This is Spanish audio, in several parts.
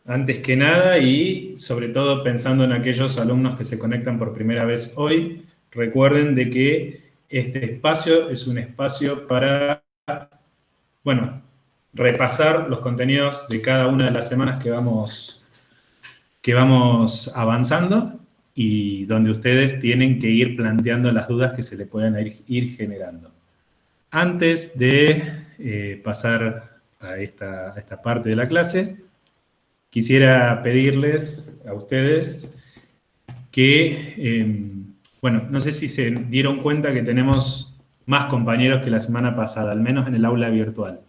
Antes que nada, y sobre todo pensando en aquellos alumnos que se conectan por primera vez hoy, recuerden de que este espacio es un espacio para, bueno, repasar los contenidos de cada una de las semanas que vamos avanzando y donde ustedes tienen que ir planteando las dudas que se le puedan ir generando. Antes de pasar a esta parte de la clase, quisiera pedirles a ustedes que, bueno, no sé si se dieron cuenta que tenemos más compañeros que la semana pasada, al menos en el aula virtual.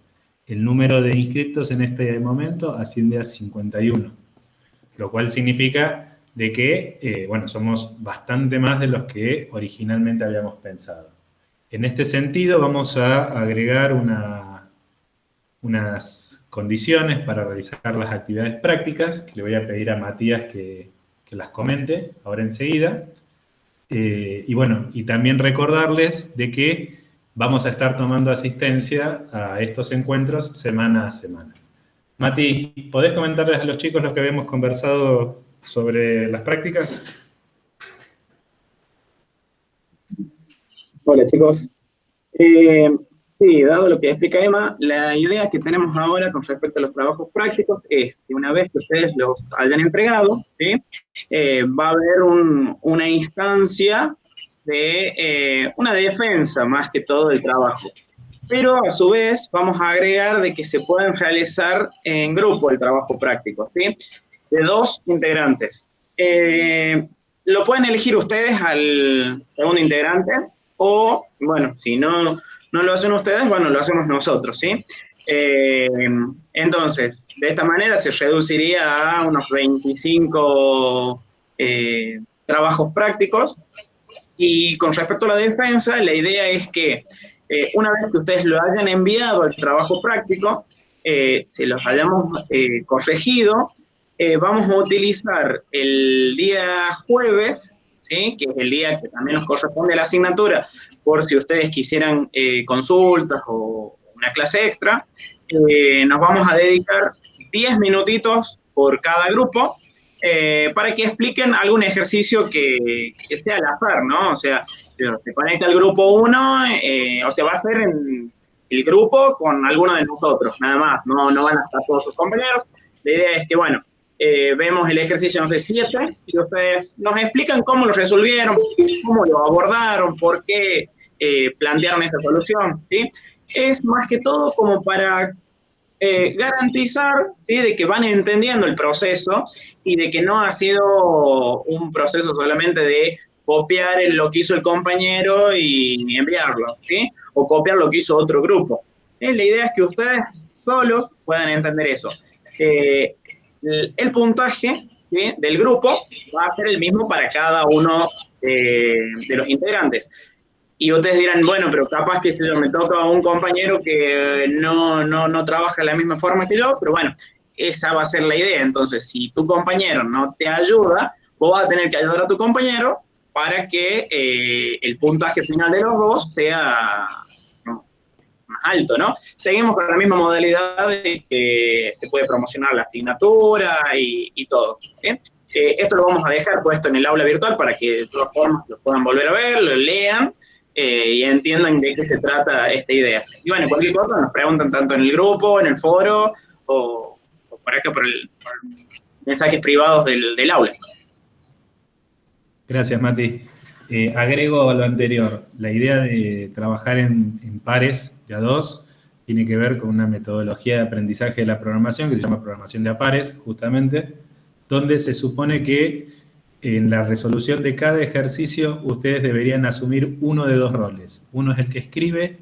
El número de inscriptos en este momento asciende a 51, lo cual significa de que, bueno, somos bastante más de los que originalmente habíamos pensado. En este sentido, vamos a agregar unas condiciones para realizar las actividades prácticas, que le voy a pedir a Matías que las comente ahora enseguida. Y bueno, y también recordarles de que vamos a estar tomando asistencia a estos encuentros semana a semana. Mati, ¿podés comentarles a los chicos lo que habíamos conversado sobre las prácticas? Hola chicos. Eh, sí, dado lo que explica Emma, la idea que tenemos ahora con respecto a los trabajos prácticos es que una vez que ustedes los hayan entregado, ¿sí? Va a haber una instancia de una defensa más que todo del trabajo. Pero a su vez vamos a agregar de que se pueden realizar en grupo el trabajo práctico, ¿sí? De dos integrantes. Lo pueden elegir ustedes al segundo integrante o, bueno, si no lo hacen ustedes, bueno, lo hacemos nosotros, ¿sí? Eh, entonces, de esta manera se reduciría a unos 25 trabajos prácticos. Y con respecto a la defensa, la idea es que una vez que ustedes lo hayan enviado al trabajo práctico, se los hayamos corregido, vamos a utilizar el día jueves, ¿sí? Que es el día que también nos corresponde a la asignatura, por si ustedes quisieran consultas o una clase extra, nos vamos a dedicar 10 minutitos por cada grupo para que expliquen algún ejercicio que sea al azar, ¿no? O sea, se conecta el grupo 1, o sea, va a ser en el grupo con alguno de nosotros, nada más, no van a estar todos sus compañeros. La idea es que, bueno, vemos el ejercicio, no sé, 7, y ustedes nos explican cómo lo resolvieron, cómo lo abordaron, por qué plantearon esa solución, ¿sí? Es más que todo como para garantizar, ¿sí? De que van entendiendo el proceso y de que no ha sido un proceso solamente de copiar lo que hizo el compañero y enviarlo, ¿sí? O copiar lo que hizo otro grupo. La idea es que ustedes solos puedan entender eso. Eh, el puntaje, ¿sí? Del grupo va a ser el mismo para cada uno de los integrantes. Y ustedes dirán, bueno, pero capaz que si yo me toca a un compañero que no trabaja de la misma forma que yo, pero bueno, esa va a ser la idea. Entonces, si tu compañero no te ayuda, vos vas a tener que ayudar a tu compañero para que el puntaje final de los dos sea, ¿no?, más alto, ¿no? Seguimos con la misma modalidad de que se puede promocionar la asignatura y todo. ¿Bien? Esto lo vamos a dejar puesto en el aula virtual para que de todas formas lo puedan volver a ver, lo lean y entiendan de qué se trata esta idea. Y bueno, cualquier cosa nos preguntan tanto en el grupo, en el foro o por acá por mensajes privados del aula. Gracias, Mati. Agrego a lo anterior, la idea de trabajar en pares de a dos tiene que ver con una metodología de aprendizaje de la programación que se llama programación de a pares, justamente, donde se supone que en la resolución de cada ejercicio ustedes deberían asumir uno de dos roles. Uno es el que escribe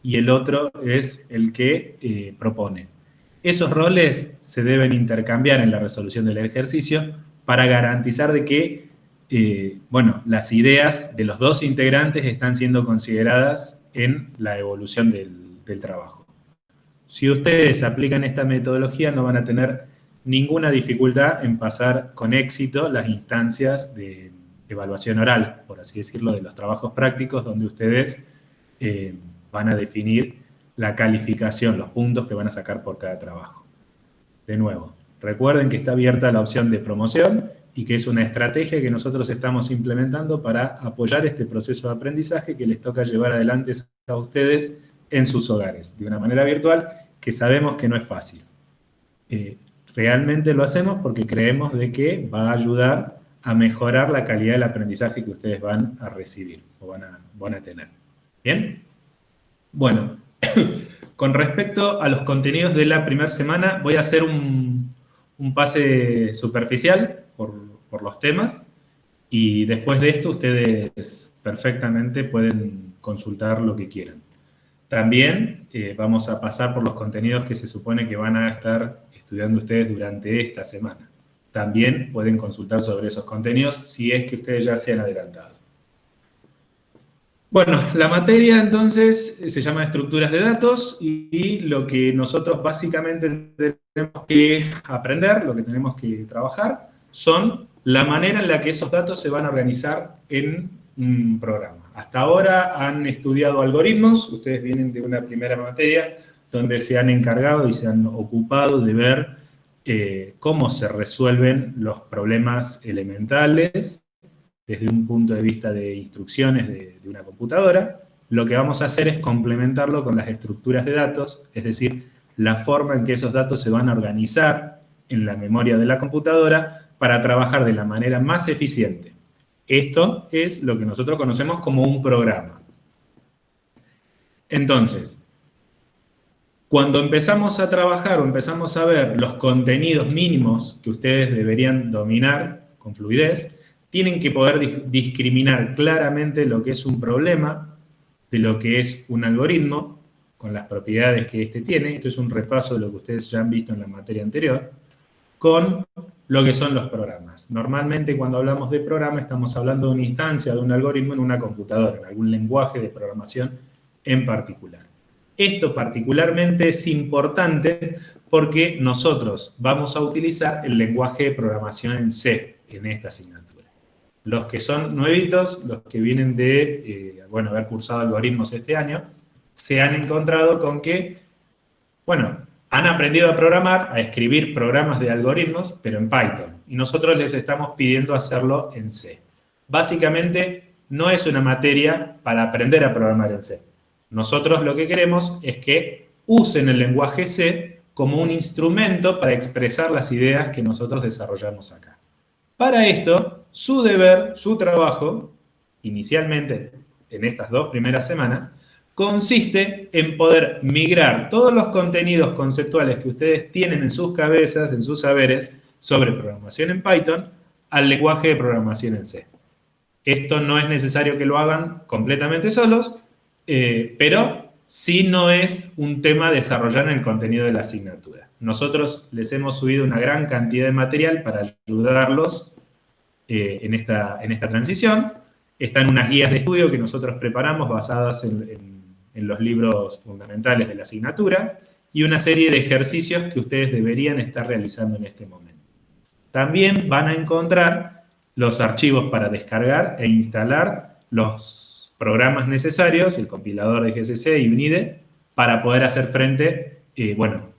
y el otro es el que propone. Esos roles se deben intercambiar en la resolución del ejercicio para garantizar de que bueno, las ideas de los dos integrantes están siendo consideradas en la evolución del trabajo. Si ustedes aplican esta metodología, no van a tener ninguna dificultad en pasar con éxito las instancias de evaluación oral, por así decirlo, de los trabajos prácticos, donde ustedes van a definir la calificación, los puntos que van a sacar por cada trabajo. De nuevo, recuerden que está abierta la opción de promoción y que es una estrategia que nosotros estamos implementando para apoyar este proceso de aprendizaje que les toca llevar adelante a ustedes en sus hogares, de una manera virtual, que sabemos que no es fácil. Realmente lo hacemos porque creemos de que va a ayudar a mejorar la calidad del aprendizaje que ustedes van a recibir o van a tener. ¿Bien? Bueno, con respecto a los contenidos de la primera semana, voy a hacer un pase superficial por los temas y después de esto ustedes perfectamente pueden consultar lo que quieran. También vamos a pasar por los contenidos que se supone que van a estar estudiando ustedes durante esta semana. También pueden consultar sobre esos contenidos si es que ustedes ya se han adelantado. Bueno, la materia entonces se llama estructuras de datos y lo que nosotros básicamente tenemos que aprender, lo que tenemos que trabajar, son la manera en la que esos datos se van a organizar en un programa. Hasta ahora han estudiado algoritmos, ustedes vienen de una primera materia donde se han encargado y se han ocupado de ver cómo se resuelven los problemas elementales desde un punto de vista de instrucciones de una computadora. Lo que vamos a hacer es complementarlo con las estructuras de datos, es decir, la forma en que esos datos se van a organizar en la memoria de la computadora para trabajar de la manera más eficiente. Esto es lo que nosotros conocemos como un programa. Entonces, cuando empezamos a trabajar o empezamos a ver los contenidos mínimos que ustedes deberían dominar con fluidez, tienen que poder discriminar claramente lo que es un problema de lo que es un algoritmo, con las propiedades que éste tiene. Esto es un repaso de lo que ustedes ya han visto en la materia anterior, con lo que son los programas. Normalmente cuando hablamos de programa estamos hablando de una instancia de un algoritmo en una computadora, en algún lenguaje de programación en particular. Esto particularmente es importante porque nosotros vamos a utilizar el lenguaje de programación en C en esta asignatura. Los que son nuevitos, los que vienen de haber cursado algoritmos este año, se han encontrado con que, han aprendido a programar, a escribir programas de algoritmos, pero en Python. Y nosotros les estamos pidiendo hacerlo en C. Básicamente, no es una materia para aprender a programar en C. Nosotros lo que queremos es que usen el lenguaje C como un instrumento para expresar las ideas que nosotros desarrollamos acá. Para esto, su deber, su trabajo, inicialmente en estas 2 primeras semanas, consiste en poder migrar todos los contenidos conceptuales que ustedes tienen en sus cabezas, en sus saberes, sobre programación en Python, al lenguaje de programación en C. Esto no es necesario que lo hagan completamente solos, pero sí no es un tema a desarrollar en el contenido de la asignatura. Nosotros les hemos subido una gran cantidad de material para ayudarlos en esta transición. Están unas guías de estudio que nosotros preparamos basadas en los libros fundamentales de la asignatura y una serie de ejercicios que ustedes deberían estar realizando en este momento. También van a encontrar los archivos para descargar e instalar los programas necesarios, el compilador de GCC y UNIDE, para poder hacer frente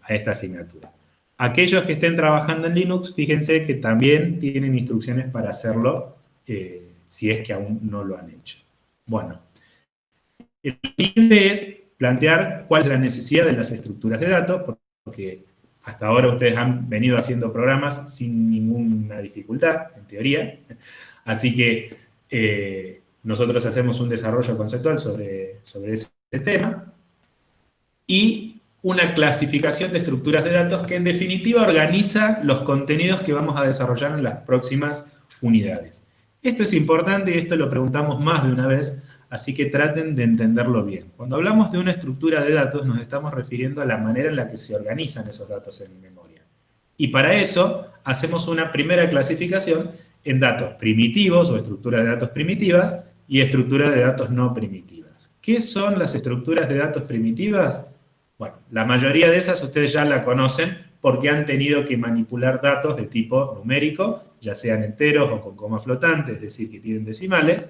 a esta asignatura. Aquellos que estén trabajando en Linux, fíjense que también tienen instrucciones para hacerlo si es que aún no lo han hecho. Bueno, el siguiente es plantear cuál es la necesidad de las estructuras de datos, porque hasta ahora ustedes han venido haciendo programas sin ninguna dificultad, en teoría. Así que nosotros hacemos un desarrollo conceptual sobre ese tema. Y una clasificación de estructuras de datos que en definitiva organiza los contenidos que vamos a desarrollar en las próximas unidades. Esto es importante y esto lo preguntamos más de una vez, así que traten de entenderlo bien. Cuando hablamos de una estructura de datos nos estamos refiriendo a la manera en la que se organizan esos datos en memoria. Y para eso hacemos una primera clasificación en datos primitivos o estructuras de datos primitivas y estructuras de datos no primitivas. ¿Qué son las estructuras de datos primitivas? Bueno, la mayoría de esas ustedes ya la conocen porque han tenido que manipular datos de tipo numérico, ya sean enteros o con coma flotante, es decir, que tienen decimales,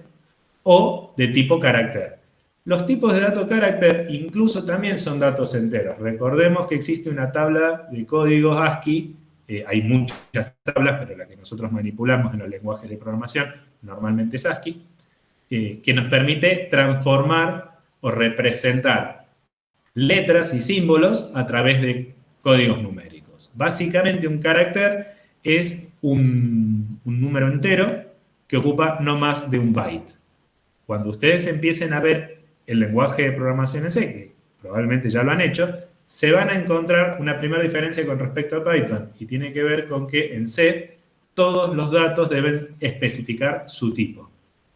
o de tipo carácter. Los tipos de datos carácter incluso también son datos enteros. Recordemos que existe una tabla de códigos ASCII hay muchas tablas, pero la que nosotros manipulamos en los lenguajes de programación normalmente es ASCII, que nos permite transformar o representar letras y símbolos a través de códigos numéricos. Básicamente un carácter es un número entero que ocupa no más de un byte. Cuando ustedes empiecen a ver el lenguaje de programación en C, que probablemente ya lo han hecho, se van a encontrar una primera diferencia con respecto a Python, y tiene que ver con que en C todos los datos deben especificar su tipo.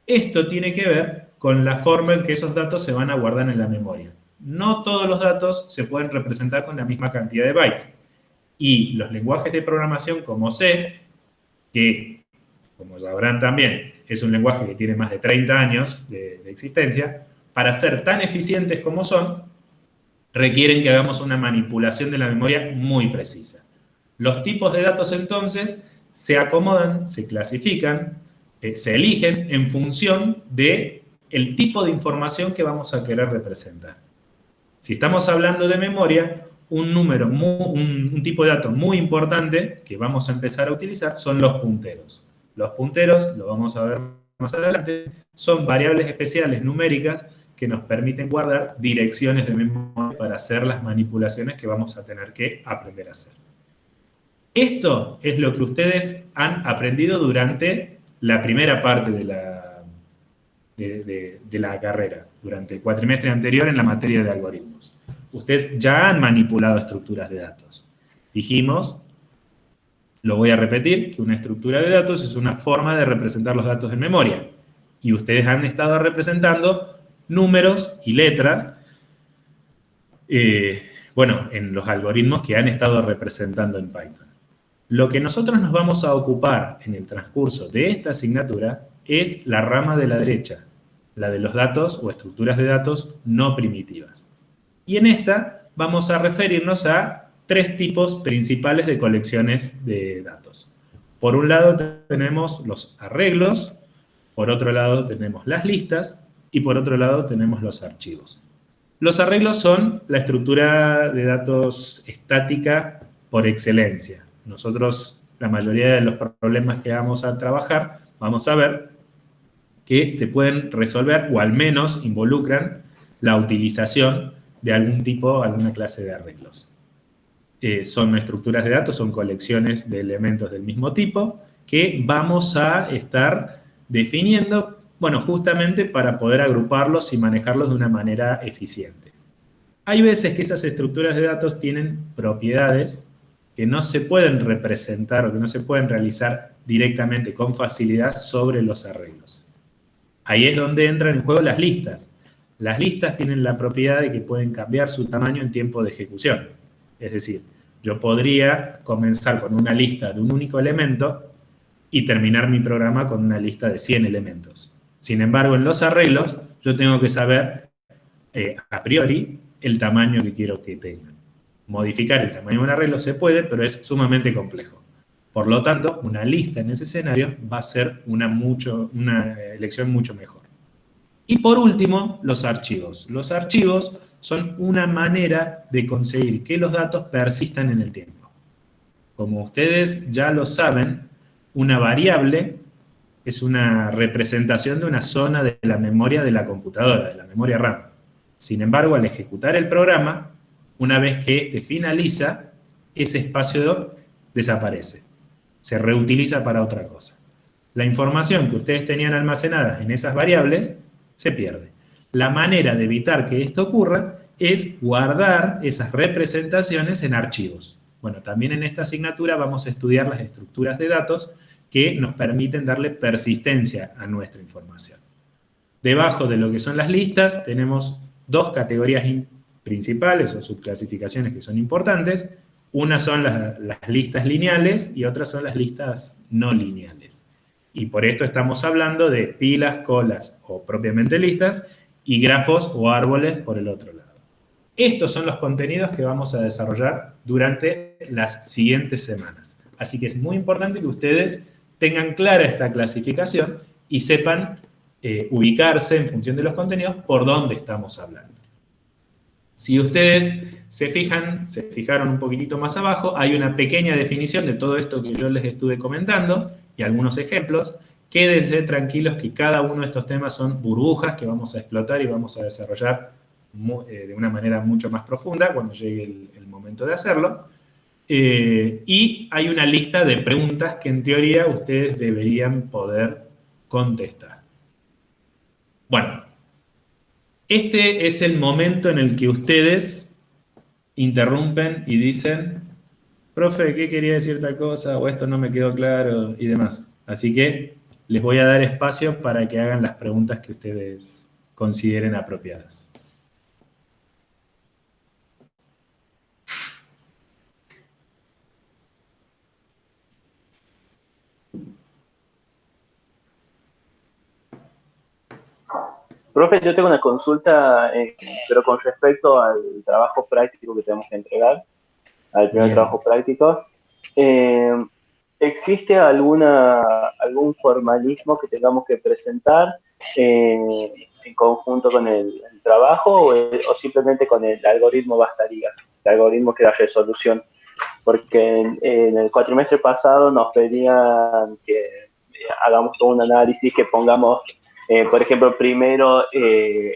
Esto tiene que ver con la forma en que esos datos se van a guardar en la memoria. No todos los datos se pueden representar con la misma cantidad de bytes. Y los lenguajes de programación como C, que, como sabrán también, es un lenguaje que tiene más de 30 años de existencia, para ser tan eficientes como son, requieren que hagamos una manipulación de la memoria muy precisa. Los tipos de datos, entonces, se acomodan, se clasifican, se eligen en función del tipo de información que vamos a querer representar. Si estamos hablando de memoria, un tipo de dato muy importante que vamos a empezar a utilizar son los punteros. Los punteros, lo vamos a ver más adelante, son variables especiales numéricas que nos permiten guardar direcciones de memoria para hacer las manipulaciones que vamos a tener que aprender a hacer. Esto es lo que ustedes han aprendido durante la primera parte de la carrera, durante el cuatrimestre anterior en la materia de algoritmos. Ustedes ya han manipulado estructuras de datos. Dijimos, lo voy a repetir, que una estructura de datos es una forma de representar los datos en memoria. Y ustedes han estado representando números y letras, en los algoritmos que han estado representando en Python. Lo que nosotros nos vamos a ocupar en el transcurso de esta asignatura es la rama de la derecha, la de los datos o estructuras de datos no primitivas. Y en esta vamos a referirnos a tres tipos principales de colecciones de datos. Por un lado tenemos los arreglos, por otro lado tenemos las listas y por otro lado tenemos los archivos. Los arreglos son la estructura de datos estática por excelencia. Nosotros, la mayoría de los problemas que vamos a trabajar, vamos a ver que se pueden resolver o al menos involucran la utilización de algún tipo, alguna clase de arreglos. Son estructuras de datos, son colecciones de elementos del mismo tipo que vamos a estar definiendo, justamente para poder agruparlos y manejarlos de una manera eficiente. Hay veces que esas estructuras de datos tienen propiedades que no se pueden representar o que no se pueden realizar directamente con facilidad sobre los arreglos. Ahí es donde entran en juego las listas. Las listas tienen la propiedad de que pueden cambiar su tamaño en tiempo de ejecución. Es decir, yo podría comenzar con una lista de un único elemento y terminar mi programa con una lista de 100 elementos. Sin embargo, en los arreglos, yo tengo que saber a priori el tamaño que quiero que tengan. Modificar el tamaño de un arreglo se puede, pero es sumamente complejo. Por lo tanto, una lista en ese escenario va a ser una elección mucho mejor. Y por último, los archivos. Los archivos son una manera de conseguir que los datos persistan en el tiempo. Como ustedes ya lo saben, una variable es una representación de una zona de la memoria de la computadora, de la memoria RAM. Sin embargo, al ejecutar el programa, una vez que éste finaliza, ese espacio desaparece. Se reutiliza para otra cosa. La información que ustedes tenían almacenada en esas variables se pierde. La manera de evitar que esto ocurra es guardar esas representaciones en archivos. Bueno, también en esta asignatura vamos a estudiar las estructuras de datos que nos permiten darle persistencia a nuestra información. Debajo de lo que son las listas tenemos dos categorías principales o subclasificaciones que son importantes. Una son las listas lineales y otras son las listas no lineales. Y por esto estamos hablando de pilas, colas o propiamente listas y grafos o árboles por el otro lado. Estos son los contenidos que vamos a desarrollar durante las siguientes semanas. Así que es muy importante que ustedes tengan clara esta clasificación y sepan ubicarse en función de los contenidos por dónde estamos hablando. Si ustedes se fijaron un poquitito más abajo, hay una pequeña definición de todo esto que yo les estuve comentando y algunos ejemplos. Quédense tranquilos que cada uno de estos temas son burbujas que vamos a explotar y vamos a desarrollar de una manera mucho más profunda cuando llegue el momento de hacerlo. Y hay una lista de preguntas que en teoría ustedes deberían poder contestar. Bueno, este es el momento en el que ustedes interrumpen y dicen, profe, ¿qué quería decir tal cosa? O esto no me quedó claro y demás. Así que les voy a dar espacio para que hagan las preguntas que ustedes consideren apropiadas. Profe, yo tengo una consulta, pero con respecto al trabajo práctico que tenemos que entregar, al primer Bien. trabajo práctico. ¿Existe algún formalismo que tengamos que presentar en conjunto con el trabajo o simplemente con el algoritmo bastaría? El algoritmo que da resolución. Porque en el cuatrimestre pasado nos pedían que hagamos todo un análisis, que pongamos, por ejemplo, primero el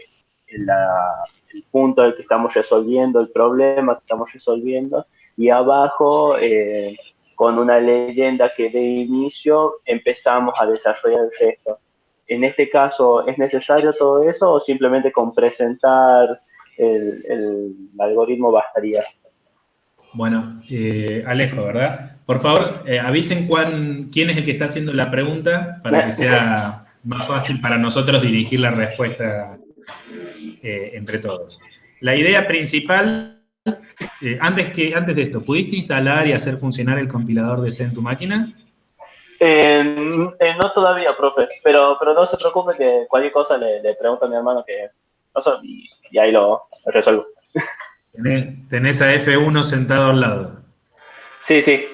punto al que estamos resolviendo, el problema que estamos resolviendo, y abajo, con una leyenda que dé inicio, empezamos a desarrollar el resto. En este caso, ¿es necesario todo eso o simplemente con presentar el algoritmo bastaría? Bueno, Alejo, ¿verdad? Por favor, avisen quién es el que está haciendo la pregunta para que sea más fácil para nosotros dirigir la respuesta entre todos. La idea principal, antes de esto, ¿pudiste instalar y hacer funcionar el compilador de C en tu máquina? No todavía, profe, pero no se preocupe que cualquier cosa le pregunto a mi hermano que pasó y ahí lo resuelvo. Tenés a F1 sentado al lado. Sí, sí.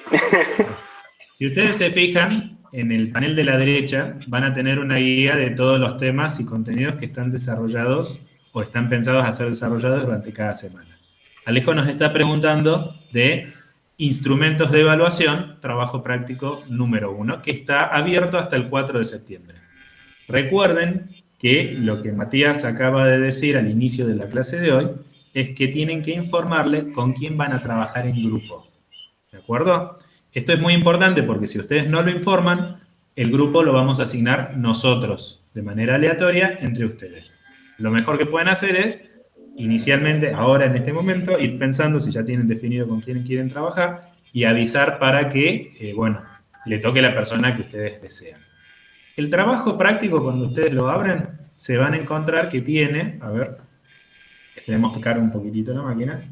Si ustedes se fijan, en el panel de la derecha van a tener una guía de todos los temas y contenidos que están desarrollados o están pensados a ser desarrollados durante cada semana. Alejo nos está preguntando de instrumentos de evaluación, trabajo práctico número 1, que está abierto hasta el 4 de septiembre. Recuerden que lo que Matías acaba de decir al inicio de la clase de hoy es que tienen que informarle con quién van a trabajar en grupo. ¿De acuerdo? Esto es muy importante porque si ustedes no lo informan, el grupo lo vamos a asignar nosotros, de manera aleatoria, entre ustedes. Lo mejor que pueden hacer es, inicialmente, ahora en este momento, ir pensando si ya tienen definido con quién quieren trabajar y avisar para que, le toque la persona que ustedes desean. El trabajo práctico, cuando ustedes lo abren, se van a encontrar que tiene, a ver, esperemos que cargue un poquitito la máquina,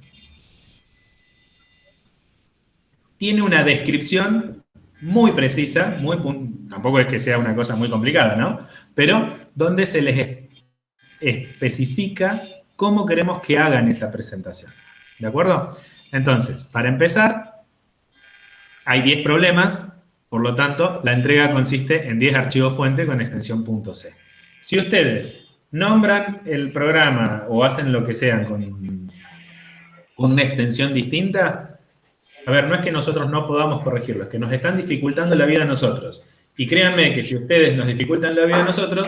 tiene una descripción muy precisa, tampoco es que sea una cosa muy complicada, ¿no? Pero donde se les especifica cómo queremos que hagan esa presentación. ¿De acuerdo? Entonces, para empezar, hay 10 problemas, por lo tanto, la entrega consiste en 10 archivos fuente con extensión .c. Si ustedes nombran el programa o hacen lo que sean con una extensión distinta, a ver, no es que nosotros no podamos corregirlo, es que nos están dificultando la vida a nosotros. Y créanme que si ustedes nos dificultan la vida a nosotros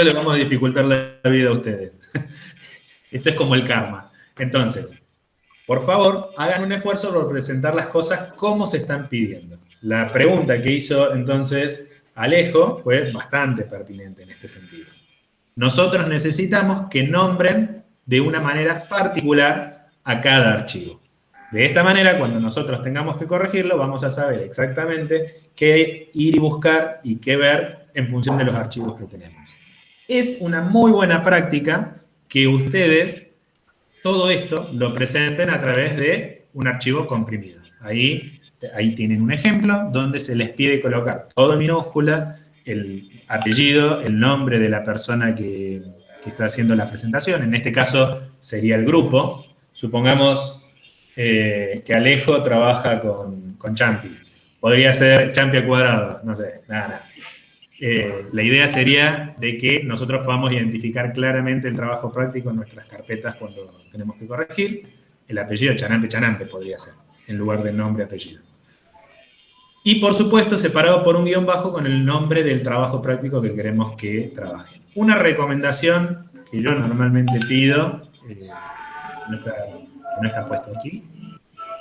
les vamos a dificultar la vida a ustedes. Esto es como el karma. Entonces, por favor, hagan un esfuerzo por presentar las cosas como se están pidiendo. La pregunta que hizo entonces Alejo fue bastante pertinente en este sentido. Nosotros necesitamos que nombren de una manera particular a cada archivo. De esta manera, cuando nosotros tengamos que corregirlo, vamos a saber exactamente qué ir y buscar y qué ver en función de los archivos que tenemos. Es una muy buena práctica que ustedes todo esto lo presenten a través de un archivo comprimido. Ahí tienen un ejemplo donde se les pide colocar todo en minúscula, el apellido, el nombre de la persona que está haciendo la presentación. En este caso sería el grupo. Supongamos que Alejo trabaja con Champi. Podría ser Champi al cuadrado, no sé, nada. la idea sería de que nosotros podamos identificar claramente el trabajo práctico en nuestras carpetas cuando tenemos que corregir. El apellido Chanante Chanante podría ser, en lugar del nombre apellido. Y por supuesto, separado por un guión bajo con el nombre del trabajo práctico que queremos que trabajen. Una recomendación que yo normalmente pido, no está puesto aquí,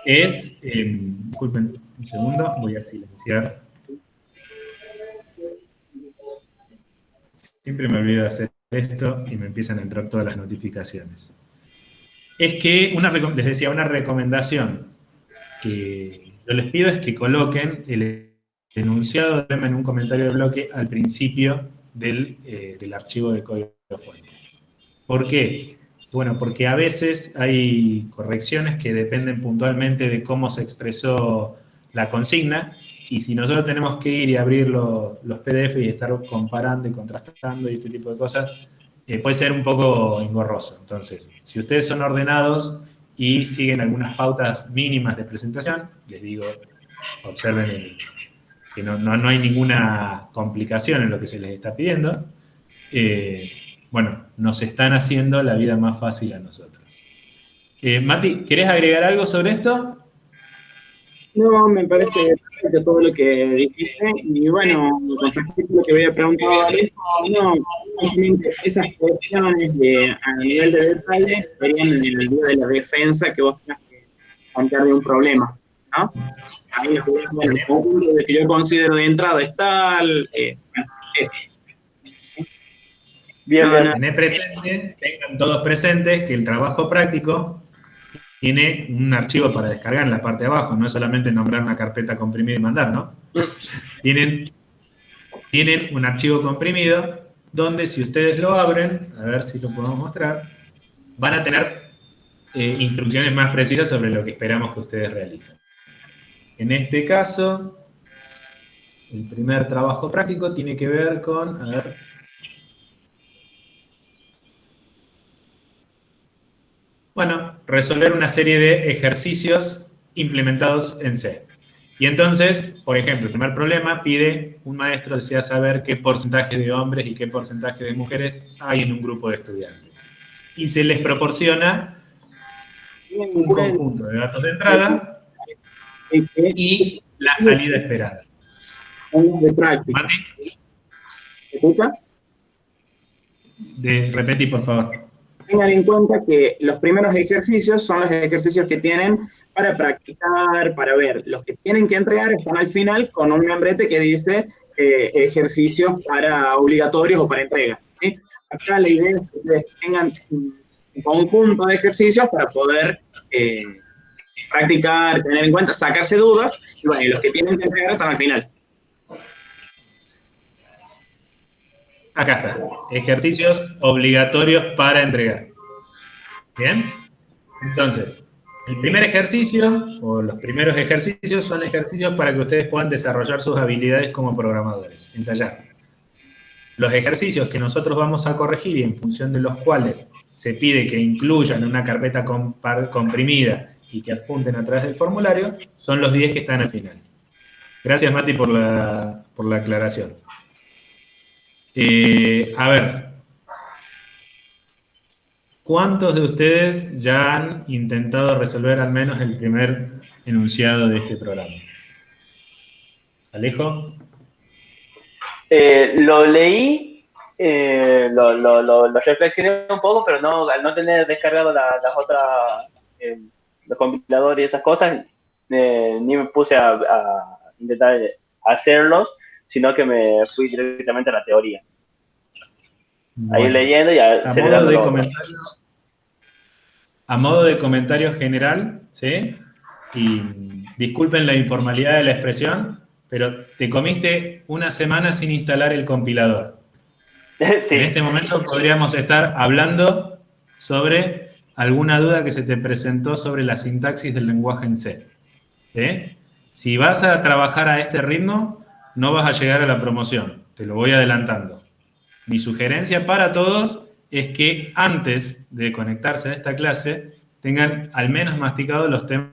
es, disculpen un segundo, voy a silenciar. Siempre me olvido de hacer esto y me empiezan a entrar todas las notificaciones. Es que, les decía, una recomendación que yo les pido es que coloquen el enunciado de problema en un comentario de bloque al principio del archivo de código fuente. ¿Por qué? Bueno, porque a veces hay correcciones que dependen puntualmente de cómo se expresó la consigna, y si nosotros tenemos que ir y abrir los PDF y estar comparando y contrastando y este tipo de cosas, puede ser un poco engorroso. Entonces, si ustedes son ordenados y siguen algunas pautas mínimas de presentación, les digo, observen que no hay ninguna complicación en lo que se les está pidiendo, bueno, nos están haciendo la vida más fácil a nosotros. Mati, ¿querés agregar algo sobre esto? No, me parece perfecto todo lo que dijiste. Y bueno, con respecto a lo que había preguntado Alex, no, simplemente esas cuestiones a nivel de detalles serían en el día de la defensa que vos tengas que contar de un problema, ¿no? Ahí les voy a poner el punto de que yo considero de entrada es tal, eso. Bien, No, bien. no. Tener presente, tengan todos presentes que el trabajo práctico tiene un archivo para descargar en la parte de abajo, no es solamente nombrar una carpeta comprimida y mandar, ¿no? Tienen un archivo comprimido donde si ustedes lo abren, a ver si lo podemos mostrar, van a tener instrucciones más precisas sobre lo que esperamos que ustedes realicen. En este caso, el primer trabajo práctico tiene que ver con, a ver, bueno, resolver una serie de ejercicios implementados en C. Y entonces, por ejemplo, el primer problema pide un maestro desea saber qué porcentaje de hombres y qué porcentaje de mujeres hay en un grupo de estudiantes. Y se les proporciona un conjunto de datos de entrada y la salida esperada. De práctica. Mati, ¿Me escucha? repetí, por favor. Tengan en cuenta que los primeros ejercicios son los ejercicios que tienen para practicar, para ver. Los que tienen que entregar están al final con un membrete que dice ejercicios para obligatorios o para entrega, ¿sí? Acá la idea es que ustedes tengan un conjunto de ejercicios para poder practicar, tener en cuenta, sacarse dudas, y bueno, los que tienen que entregar están al final. Acá está. Ejercicios obligatorios para entregar. ¿Bien? Entonces, el primer ejercicio, o los primeros ejercicios, son ejercicios para que ustedes puedan desarrollar sus habilidades como programadores, ensayar. Los ejercicios que nosotros vamos a corregir y en función de los cuales se pide que incluyan una carpeta comprimida y que adjunten a través del formulario, son los 10 que están al final. Gracias, Mati, por la aclaración. A ver, ¿cuántos de ustedes ya han intentado resolver al menos el primer enunciado de este programa? ¿Alejo? Lo leí, lo reflexioné un poco, pero no, al no tener descargado las otras, los compiladores y esas cosas, ni me puse a intentar hacerlos, sino que me fui directamente a la teoría. Bueno, ahí leyendo ya a modo de comentario general, ¿sí? Y disculpen la informalidad de la expresión, pero te comiste una semana sin instalar el compilador. Sí. En este momento podríamos estar hablando sobre alguna duda que se te presentó sobre la sintaxis del lenguaje en C. ¿Sí? Si vas a trabajar a este ritmo, no vas a llegar a la promoción. Te lo voy adelantando. Mi sugerencia para todos es que antes de conectarse a esta clase tengan al menos masticados los temas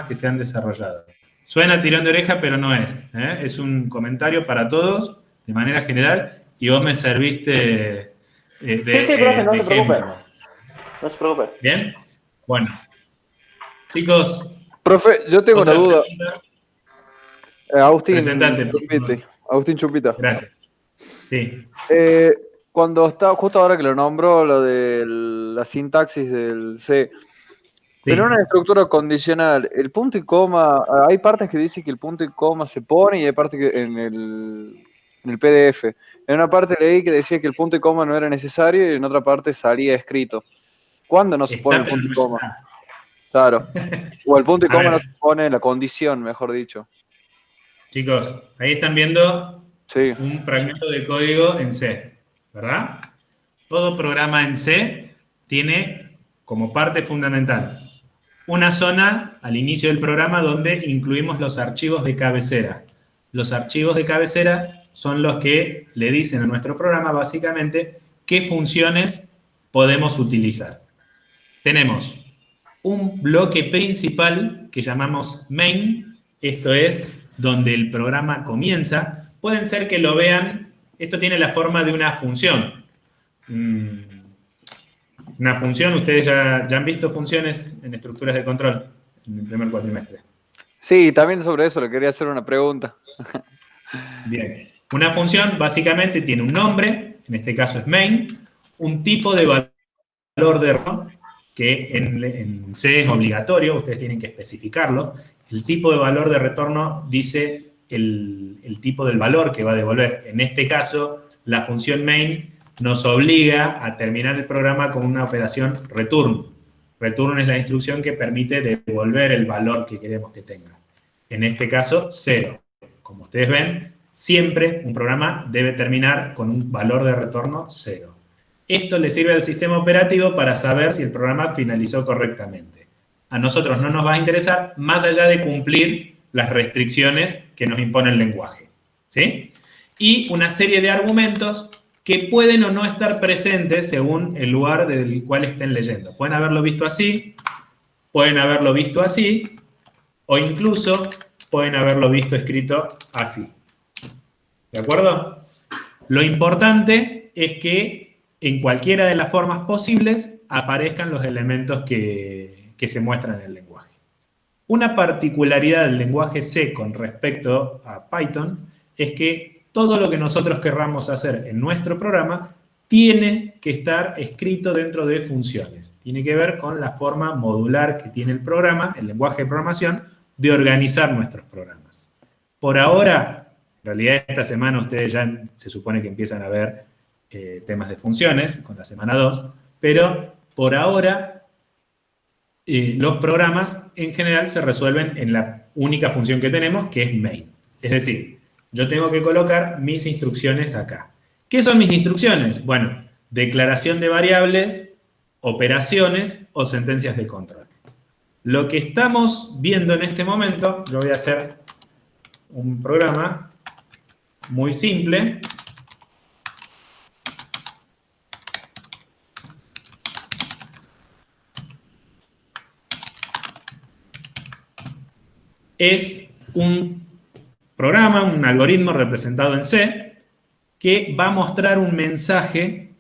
que se han desarrollado. Suena tirón de oreja, pero no es. Es un comentario para todos, de manera general y vos me serviste sí, profe, no de se preocupe. ejemplo. No se preocupe. ¿Bien? Bueno. Chicos. Profe, yo tengo una duda. Agustín Presentate. Chupita. Agustín Chupita. Gracias. Sí. Cuando está, justo ahora que lo nombro, lo de la sintaxis del C, Sí. en una estructura condicional, el punto y coma, hay partes que dicen que el punto y coma se pone y hay partes que en el PDF. En una parte leí que decía que el punto y coma no era necesario y en otra parte salía escrito. ¿Cuándo no se Está, pone el pero punto y no coma? está. Claro. O el punto y A coma no ver. se pone, la condición, mejor dicho. Chicos, ahí están viendo Sí. un fragmento de código en C, ¿verdad? Todo programa en C tiene como parte fundamental una zona al inicio del programa donde incluimos los archivos de cabecera. Los archivos de cabecera son los que le dicen a nuestro programa básicamente qué funciones podemos utilizar. Tenemos un bloque principal que llamamos main, esto es donde el programa comienza. Pueden ser que lo vean, esto tiene la forma de una función. Una función, ustedes ya han visto funciones en estructuras de control en el primer cuatrimestre. Sí, también sobre eso le quería hacer una pregunta. Bien. Una función básicamente tiene un nombre, en este caso es main, un tipo de valor de retorno, que en C es obligatorio, ustedes tienen que especificarlo. El tipo de valor de retorno dice el tipo del valor que va a devolver. En este caso, la función main nos obliga a terminar el programa con una operación return. Return es la instrucción que permite devolver el valor que queremos que tenga. En este caso, 0. Como ustedes ven, siempre un programa debe terminar con un valor de retorno 0. Esto le sirve al sistema operativo para saber si el programa finalizó correctamente. A nosotros no nos va a interesar más allá de cumplir las restricciones que nos impone el lenguaje, ¿sí? Y una serie de argumentos que pueden o no estar presentes según el lugar del cual estén leyendo. Pueden haberlo visto así, pueden haberlo visto así, o incluso pueden haberlo visto escrito así. ¿De acuerdo? Lo importante es que en cualquiera de las formas posibles aparezcan los elementos que se muestran en el lenguaje. Una particularidad del lenguaje C con respecto a Python es que todo lo que nosotros querramos hacer en nuestro programa tiene que estar escrito dentro de funciones. Tiene que ver con la forma modular que tiene el programa, el lenguaje de programación, de organizar nuestros programas. Por ahora, en realidad esta semana ustedes ya se supone que empiezan a ver temas de funciones, con la semana 2, pero por ahora los programas en general se resuelven en la única función que tenemos, que es main. Es decir, yo tengo que colocar mis instrucciones acá. ¿Qué son mis instrucciones? Bueno, declaración de variables, operaciones o sentencias de control. Lo que estamos viendo en este momento, yo voy a hacer un programa muy simple. Es un programa, un algoritmo representado en C, que va a mostrar un mensaje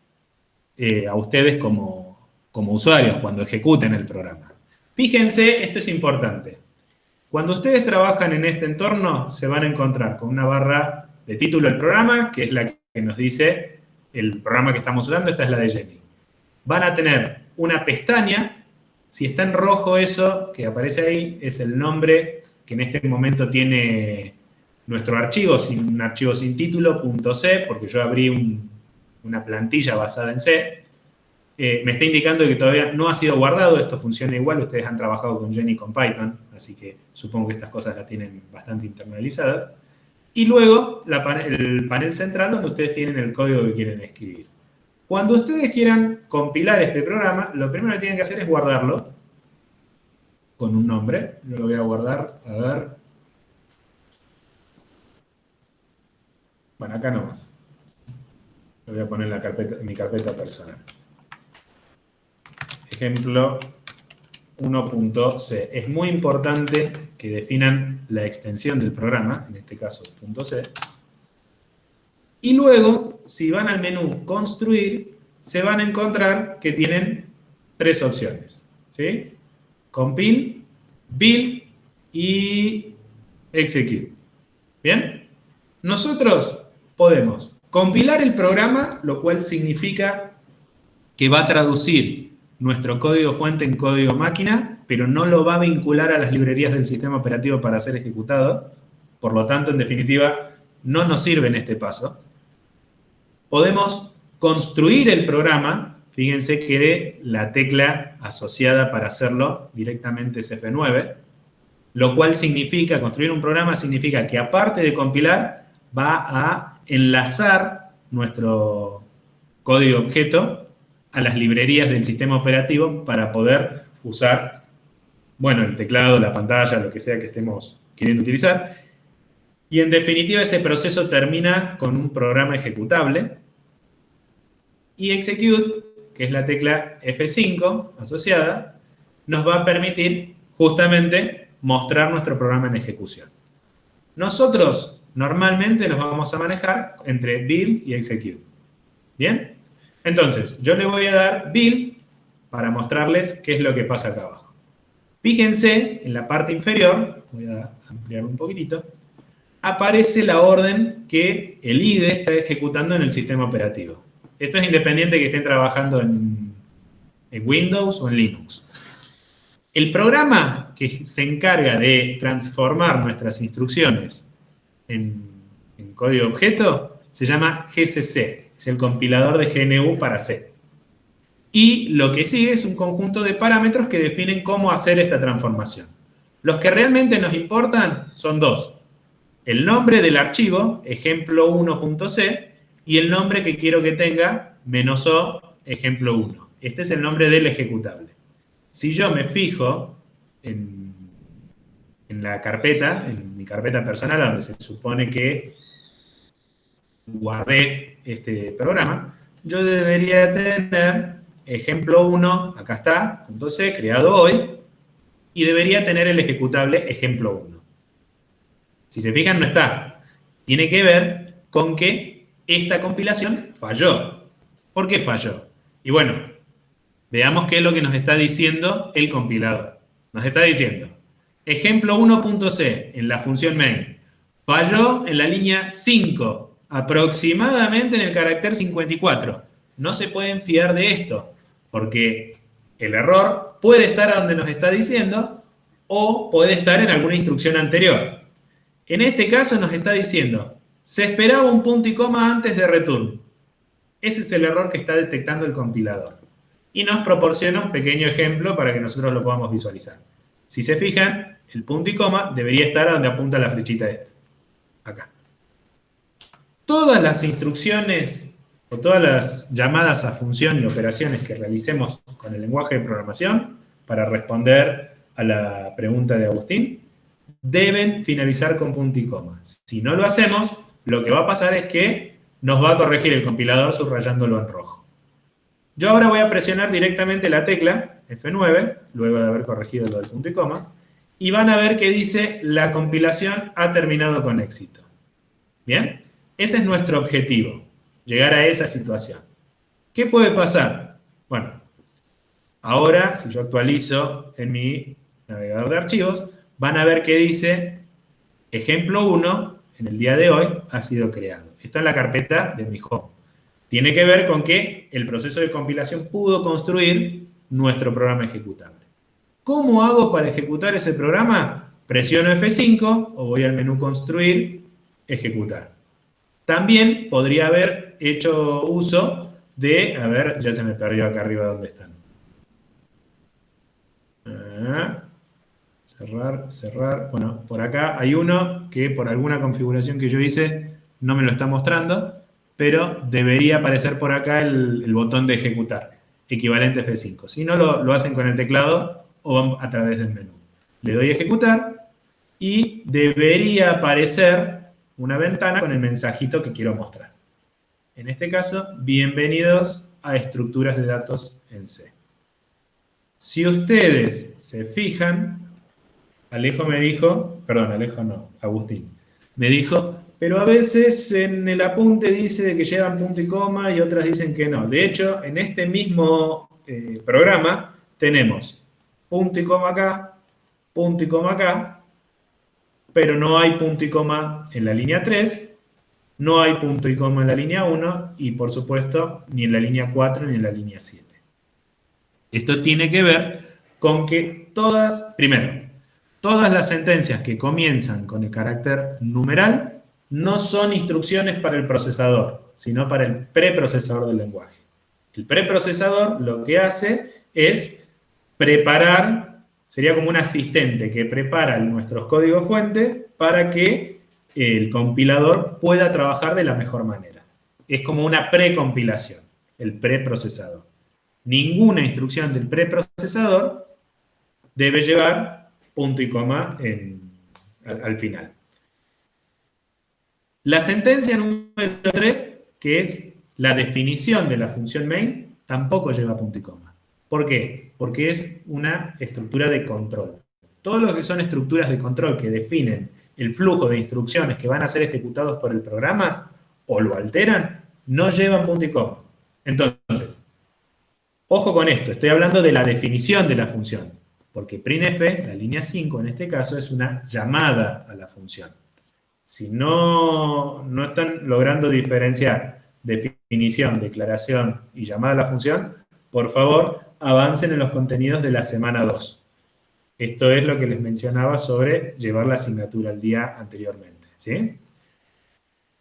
a ustedes como usuarios cuando ejecuten el programa. Fíjense, esto es importante. Cuando ustedes trabajan en este entorno, se van a encontrar con una barra de título del programa, que es la que nos dice el programa que estamos usando, esta es la de Jenny. Van a tener una pestaña, si está en rojo eso que aparece ahí, es el nombre que en este momento tiene nuestro archivo, un archivo sin título, .c, porque yo abrí una plantilla basada en C. Me está indicando que todavía no ha sido guardado, esto funciona igual, ustedes han trabajado con Jenny y con Python, así que supongo que estas cosas las tienen bastante internalizadas. Y luego el panel central donde ustedes tienen el código que quieren escribir. Cuando ustedes quieran compilar este programa, lo primero que tienen que hacer es guardarlo con un nombre. Yo lo voy a guardar, a ver. Bueno, acá nomás. Lo voy a poner en mi carpeta personal. Ejemplo 1.c. Es muy importante que definan la extensión del programa, en este caso .c. Y luego, si van al menú Construir, se van a encontrar que tienen 3 opciones, ¿sí? Compile, Build y Execute. ¿Bien? Nosotros podemos compilar el programa, lo cual significa que va a traducir nuestro código fuente en código máquina, pero no lo va a vincular a las librerías del sistema operativo para ser ejecutado. Por lo tanto, en definitiva, no nos sirve en este paso. Podemos construir el programa. Fíjense que la tecla asociada para hacerlo directamente es F9, lo cual significa, construir un programa significa que aparte de compilar, va a enlazar nuestro código objeto a las librerías del sistema operativo para poder usar, bueno, el teclado, la pantalla, lo que sea que estemos queriendo utilizar. Y en definitiva ese proceso termina con un programa ejecutable. Y Execute, que es la tecla F5 asociada, nos va a permitir justamente mostrar nuestro programa en ejecución. Nosotros normalmente nos vamos a manejar entre Build y Execute. ¿Bien? Entonces, yo le voy a dar Build para mostrarles qué es lo que pasa acá abajo. Fíjense, en la parte inferior, voy a ampliar un poquitito, aparece la orden que el IDE está ejecutando en el sistema operativo. Esto es independiente que estén trabajando en Windows o en Linux. El programa que se encarga de transformar nuestras instrucciones en código objeto se llama GCC, es el compilador de GNU para C. Y lo que sigue es un conjunto de parámetros que definen cómo hacer esta transformación. Los que realmente nos importan son 2. El nombre del archivo, ejemplo1.c, y el nombre que quiero que tenga, -o, ejemplo1. Este es el nombre del ejecutable. Si yo me fijo en la carpeta, en mi carpeta personal, donde se supone que guardé este programa, yo debería tener ejemplo1, acá está, .c, creado hoy, y debería tener el ejecutable ejemplo1. Si se fijan, no está. Tiene que ver con que esta compilación falló. ¿Por qué falló? Y bueno, veamos qué es lo que nos está diciendo el compilador. Nos está diciendo, ejemplo1.c en la función main falló en la línea 5, aproximadamente en el carácter 54. No se pueden fiar de esto, porque el error puede estar donde nos está diciendo o puede estar en alguna instrucción anterior. En este caso nos está diciendo, se esperaba un punto y coma antes de return. Ese es el error que está detectando el compilador. Y nos proporciona un pequeño ejemplo para que nosotros lo podamos visualizar. Si se fijan, el punto y coma debería estar a donde apunta la flechita esta. Acá. Todas las instrucciones o todas las llamadas a función y operaciones que realicemos con el lenguaje de programación para responder a la pregunta de Agustín, deben finalizar con punto y coma. Si no lo hacemos, lo que va a pasar es que nos va a corregir el compilador subrayándolo en rojo. Yo ahora voy a presionar directamente la tecla F9, luego de haber corregido lo del punto y coma, y van a ver que dice la compilación ha terminado con éxito. ¿Bien? Ese es nuestro objetivo, llegar a esa situación. ¿Qué puede pasar? Bueno, ahora, si yo actualizo en mi navegador de archivos, van a ver que dice ejemplo 1, en el día de hoy, ha sido creado. Está en la carpeta de mi home. Tiene que ver con que el proceso de compilación pudo construir nuestro programa ejecutable. ¿Cómo hago para ejecutar ese programa? Presiono F5 o voy al menú Construir, Ejecutar. También podría haber hecho uso de, a ver, ya se me perdió acá arriba donde están. Cerrar, cerrar. Bueno, por acá hay uno que por alguna configuración que yo hice no me lo está mostrando, pero debería aparecer por acá el botón de ejecutar, equivalente F5. Si no, lo hacen con el teclado o a través del menú. Le doy a ejecutar y debería aparecer una ventana con el mensajito que quiero mostrar. En este caso, bienvenidos a estructuras de datos en C. Si ustedes se fijan, Alejo me dijo, perdón, Alejo no, Agustín, me dijo pero a veces en el apunte dice que llevan punto y coma y otras dicen que no. De hecho, en este mismo programa tenemos punto y coma acá, punto y coma acá, pero no hay punto y coma en la línea 3, no hay punto y coma en la línea 1 y, por supuesto, ni en la línea 4 ni en la línea 7. Esto tiene que ver con que primero, todas las sentencias que comienzan con el carácter numeral no son instrucciones para el procesador, sino para el preprocesador del lenguaje. El preprocesador lo que hace es preparar, sería como un asistente que prepara nuestros códigos fuente para que el compilador pueda trabajar de la mejor manera. Es como una precompilación, el preprocesador. Ninguna instrucción del preprocesador debe llevar punto y coma al final. La sentencia número 3, que es la definición de la función main, tampoco lleva punto y coma. ¿Por qué? Porque es una estructura de control. Todo lo que son estructuras de control que definen el flujo de instrucciones que van a ser ejecutados por el programa o lo alteran, no llevan punto y coma. Entonces, ojo con esto, estoy hablando de la definición de la función, porque printf, la línea 5 en este caso, es una llamada a la función. Si no están logrando diferenciar definición, declaración y llamada a la función, por favor, avancen en los contenidos de la semana 2. Esto es lo que les mencionaba sobre llevar la asignatura al día anteriormente, ¿sí?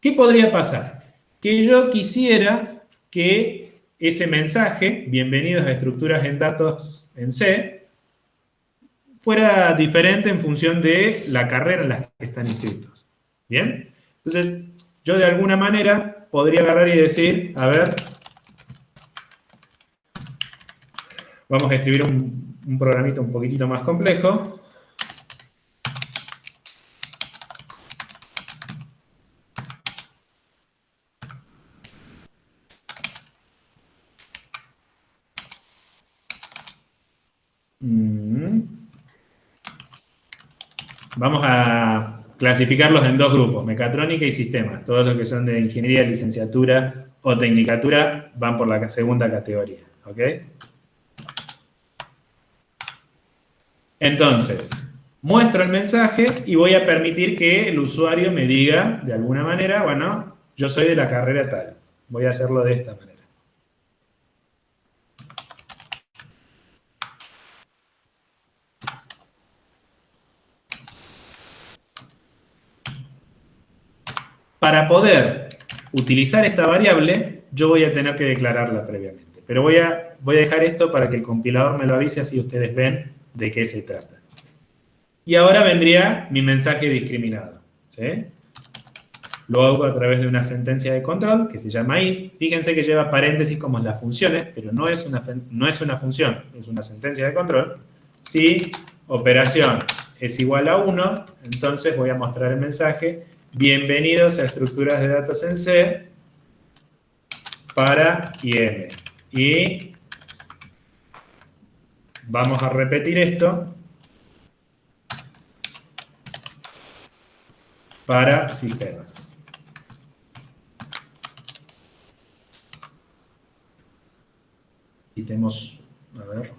¿Qué podría pasar? Que yo quisiera que ese mensaje, bienvenidos a estructuras en datos en C, fuera diferente en función de la carrera en la que están inscritos. ¿Bien? Entonces, yo de alguna manera podría agarrar y decir, a ver, vamos a escribir un programita un poquitito más complejo. Vamos a clasificarlos en dos grupos, mecatrónica y sistemas. Todos los que son de ingeniería, licenciatura o tecnicatura van por la segunda categoría. ¿Ok? Entonces, muestro el mensaje y voy a permitir que el usuario me diga, de alguna manera, bueno, yo soy de la carrera tal. Voy a hacerlo de esta manera. Para poder utilizar esta variable, yo voy a tener que declararla previamente. Pero voy a dejar esto para que el compilador me lo avise, así ustedes ven de qué se trata. Y ahora vendría mi mensaje discriminado, ¿sí? Lo hago a través de una sentencia de control que se llama if. Fíjense que lleva paréntesis como en las funciones, pero no es una función, es una sentencia de control. Si operación es igual a 1, entonces voy a mostrar el mensaje: bienvenidos a estructuras de datos en C para IM. Y vamos a repetir esto para sistemas. Y tenemos, a ver,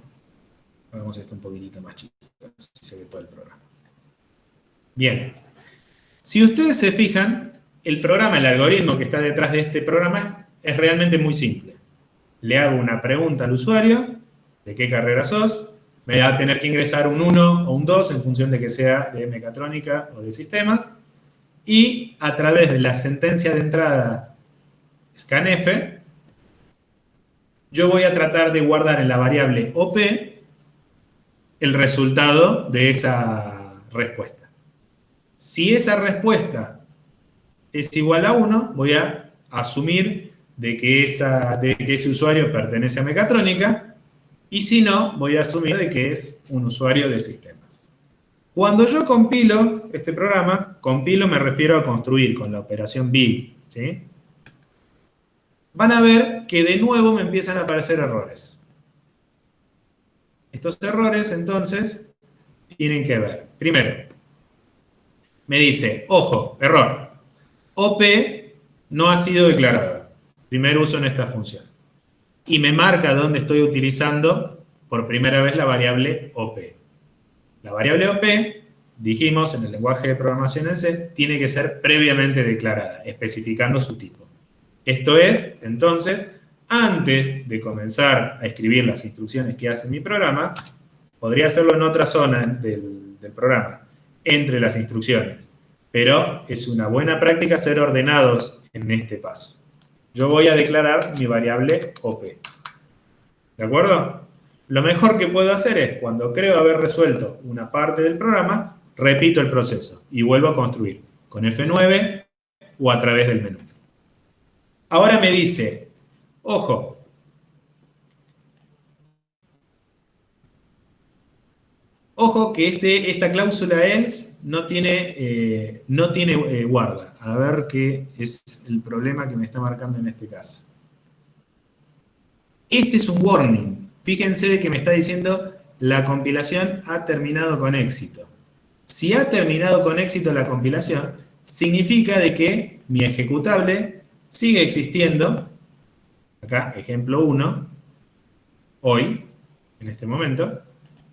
hagamos esto un poquitito más chico, así se ve todo el programa. Bien. Si ustedes se fijan, el programa, el algoritmo que está detrás de este programa es realmente muy simple. Le hago una pregunta al usuario, ¿de qué carrera sos? Me va a tener que ingresar un 1 o un 2 en función de que sea de mecatrónica o de sistemas. Y a través de la sentencia de entrada scanf, yo voy a tratar de guardar en la variable OP el resultado de esa respuesta. Si esa respuesta es igual a 1, voy a asumir de que ese usuario pertenece a mecatrónica, y si no, voy a asumir de que es un usuario de sistemas. Cuando yo compilo este programa, compilo me refiero a construir con la operación build, ¿sí? Van a ver que de nuevo me empiezan a aparecer errores. Estos errores, entonces, tienen que ver. Primero, me dice, ojo, error. OP no ha sido declarado. Primer uso en esta función. Y me marca dónde estoy utilizando por primera vez la variable OP. La variable OP, dijimos en el lenguaje de programación en C, tiene que ser previamente declarada, especificando su tipo. Esto es, entonces, antes de comenzar a escribir las instrucciones que hace mi programa, podría hacerlo en otra zona del programa, entre las instrucciones. Pero es una buena práctica ser ordenados en este paso. Yo voy a declarar mi variable OP. ¿De acuerdo? Lo mejor que puedo hacer es, cuando creo haber resuelto una parte del programa, repito el proceso y vuelvo a construir con F9 o a través del menú. Ahora me dice, ojo, que esta cláusula else no tiene guarda. A ver qué es el problema que me está marcando en este caso. Este es un warning. Fíjense de que me está diciendo la compilación ha terminado con éxito. Si ha terminado con éxito la compilación, significa de que mi ejecutable sigue existiendo. Acá, ejemplo 1, hoy, en este momento,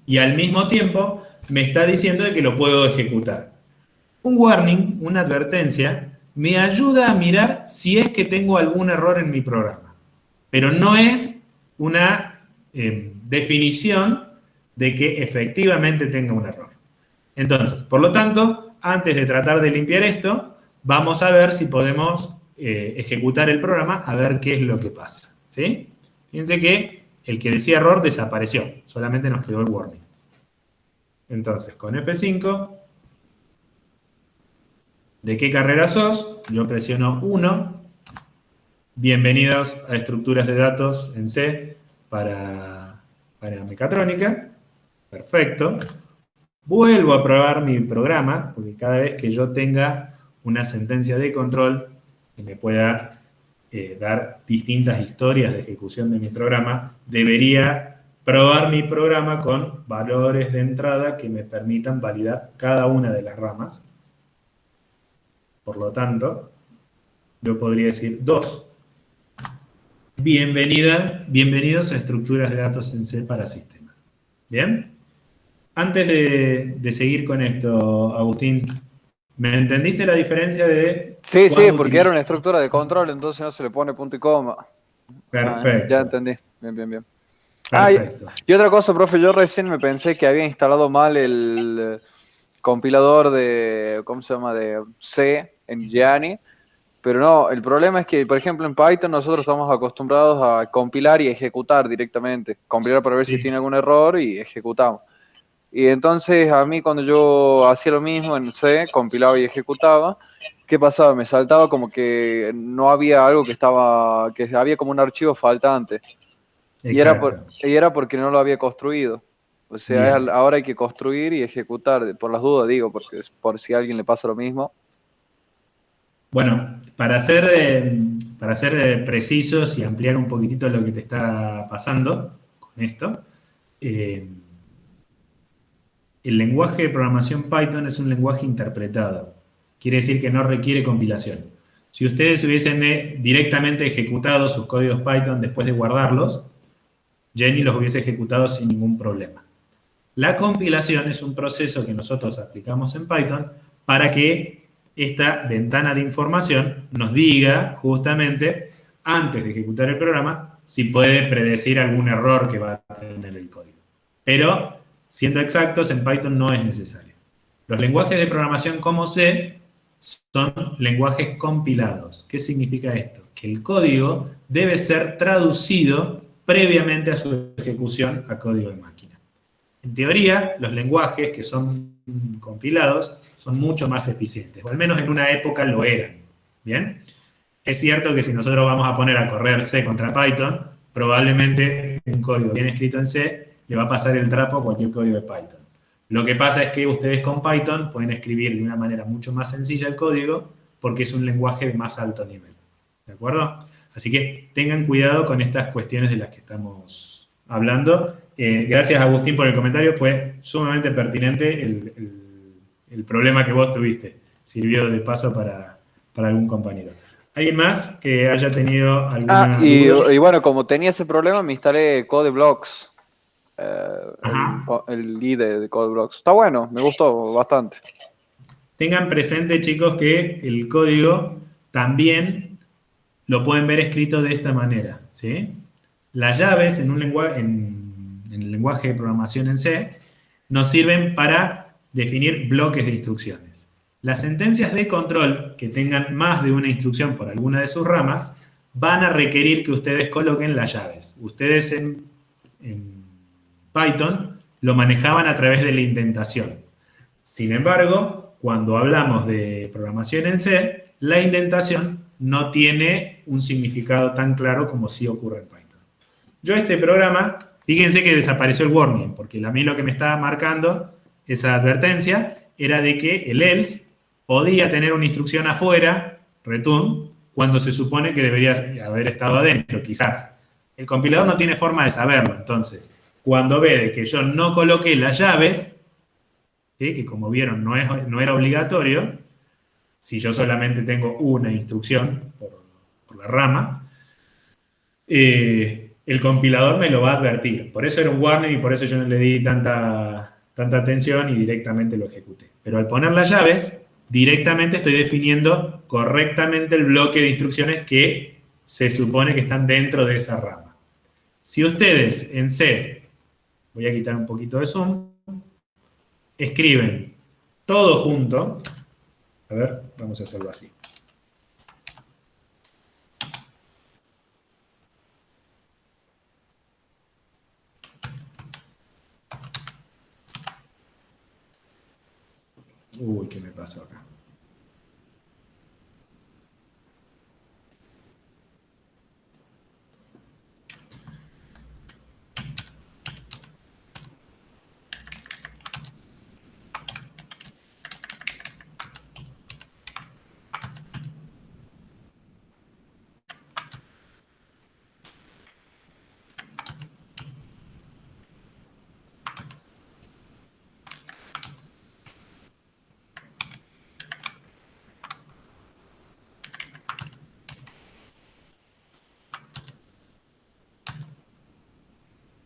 y al mismo tiempo me está diciendo de que lo puedo ejecutar. Un warning, una advertencia, me ayuda a mirar si es que tengo algún error en mi programa. Pero no es una definición de que efectivamente tenga un error. Entonces, por lo tanto, antes de tratar de limpiar esto, vamos a ver si podemos ejecutar el programa, a ver qué es lo que pasa. ¿Sí? Fíjense que el que decía error desapareció, solamente nos quedó el warning. Entonces, con F5, ¿de qué carrera sos? Yo presiono 1. Bienvenidos a estructuras de datos en C para mecatrónica. Perfecto. Vuelvo a probar mi programa, porque cada vez que yo tenga una sentencia de control que me pueda dar distintas historias de ejecución de mi programa, debería probar mi programa con valores de entrada que me permitan validar cada una de las ramas. Por lo tanto, yo podría decir 2. Bienvenidos a estructuras de datos en C para sistemas. ¿Bien? Antes de seguir con esto, Agustín, ¿me entendiste la diferencia de...? Sí, porque era una estructura de control, entonces no se le pone punto y coma. Perfecto. Ya entendí. Bien. Perfecto. Y otra cosa, profe, yo recién me pensé que había instalado mal el compilador de, ¿cómo se llama?, de C en Gianni, pero no, el problema es que, por ejemplo, en Python nosotros estamos acostumbrados a compilar y ejecutar directamente. Compilar para ver si tiene algún error y ejecutamos. Y entonces a mí cuando yo hacía lo mismo en C, compilaba y ejecutaba, ¿qué pasaba? Me saltaba como que no había algo que había como un archivo faltante. Y era porque no lo había construido. O sea, ahora hay que construir y ejecutar, por las dudas digo, porque por si a alguien le pasa lo mismo. Bueno, para ser precisos y ampliar un poquitito lo que te está pasando con esto, el lenguaje de programación Python es un lenguaje interpretado. Quiere decir que no requiere compilación. Si ustedes hubiesen directamente ejecutado sus códigos Python después de guardarlos, Jenny los hubiese ejecutado sin ningún problema. La compilación es un proceso que nosotros aplicamos en Python para que esta ventana de información nos diga justamente, antes de ejecutar el programa, si puede predecir algún error que va a tener el código. Pero, siendo exactos, en Python no es necesario. Los lenguajes de programación como C son lenguajes compilados. ¿Qué significa esto? Que el código debe ser traducido previamente a su ejecución a código de máquina. En teoría, los lenguajes que son compilados son mucho más eficientes, o al menos en una época lo eran. ¿Bien? Es cierto que si nosotros vamos a poner a correr C contra Python, probablemente un código bien escrito en C le va a pasar el trapo a cualquier código de Python. Lo que pasa es que ustedes con Python pueden escribir de una manera mucho más sencilla el código porque es un lenguaje de más alto nivel. ¿De acuerdo? Así que tengan cuidado con estas cuestiones de las que estamos hablando. Gracias, Agustín, por el comentario. Fue sumamente pertinente el problema que vos tuviste. Sirvió de paso para algún compañero. ¿Alguien más que haya tenido alguna y duda? bueno, como tenía ese problema, me instalé CodeBlocks, Ajá. el IDE de CodeBlocks. Está bueno, me gustó bastante. Tengan presente, chicos, que el código también lo pueden ver escrito de esta manera, ¿sí? Las llaves en el lenguaje de programación en C nos sirven para definir bloques de instrucciones. Las sentencias de control que tengan más de una instrucción por alguna de sus ramas van a requerir que ustedes coloquen las llaves. Ustedes en Python lo manejaban a través de la indentación. Sin embargo, cuando hablamos de programación en C, la indentación no tiene un significado tan claro como sí ocurre en Python. Yo este programa, fíjense que desapareció el warning, porque a mí lo que me estaba marcando esa advertencia era de que el else podía tener una instrucción afuera, return, cuando se supone que debería haber estado adentro, quizás. El compilador no tiene forma de saberlo, entonces, cuando ve de que yo no coloqué las llaves, ¿sí? Que como vieron no era obligatorio, si yo solamente tengo una instrucción por la rama, el compilador me lo va a advertir. Por eso era un warning y por eso yo no le di tanta atención y directamente lo ejecuté. Pero al poner las llaves, directamente estoy definiendo correctamente el bloque de instrucciones que se supone que están dentro de esa rama. Si ustedes en C, voy a quitar un poquito de zoom, escriben todo junto, a ver, vamos a hacerlo así. Uy, ¿qué me pasó acá?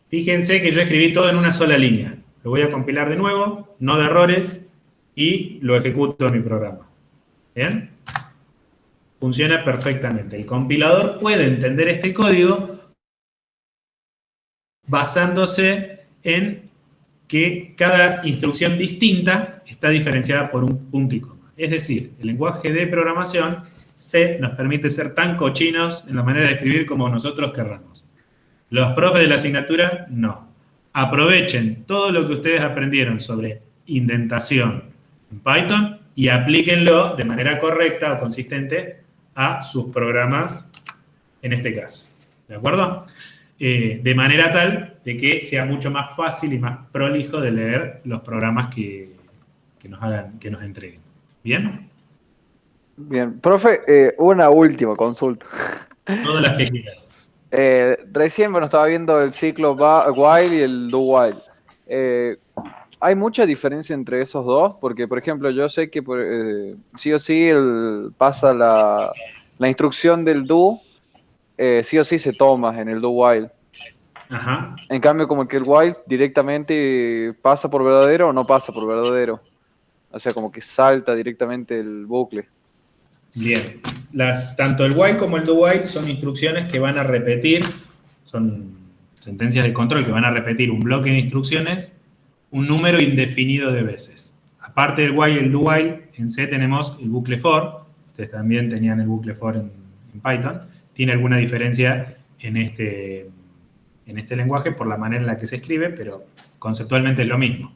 Fíjense que yo escribí todo en una sola línea. Lo voy a compilar de nuevo, no de errores, y lo ejecuto en mi programa. ¿Bien? Funciona perfectamente. El compilador puede entender este código basándose en que cada instrucción distinta está diferenciada por un punto y coma. Es decir, el lenguaje de programación C nos permite ser tan cochinos en la manera de escribir como nosotros querramos. Los profes de la asignatura, no. Aprovechen todo lo que ustedes aprendieron sobre indentación en Python y aplíquenlo de manera correcta o consistente a sus programas en este caso. ¿De acuerdo? De manera tal de que sea mucho más fácil y más prolijo de leer los programas que nos entreguen. ¿Bien? Bien, profe, una última consulta. Todas las que quieras. Recién, bueno, estaba viendo el ciclo while y el do while. ¿Hay mucha diferencia entre esos dos? Porque, por ejemplo, yo sé que sí o sí pasa la instrucción del do, sí o sí se toma en el do while. Ajá. En cambio, como que el while directamente pasa por verdadero o no pasa por verdadero. O sea, como que salta directamente el bucle. Bien. Tanto el while como el do while son instrucciones que van a repetir, son sentencias de control que van a repetir un bloque de instrucciones un número indefinido de veces. Aparte del while y el do while, en C tenemos el bucle for. Ustedes también tenían el bucle for en Python. Tiene alguna diferencia en este lenguaje por la manera en la que se escribe, pero conceptualmente es lo mismo.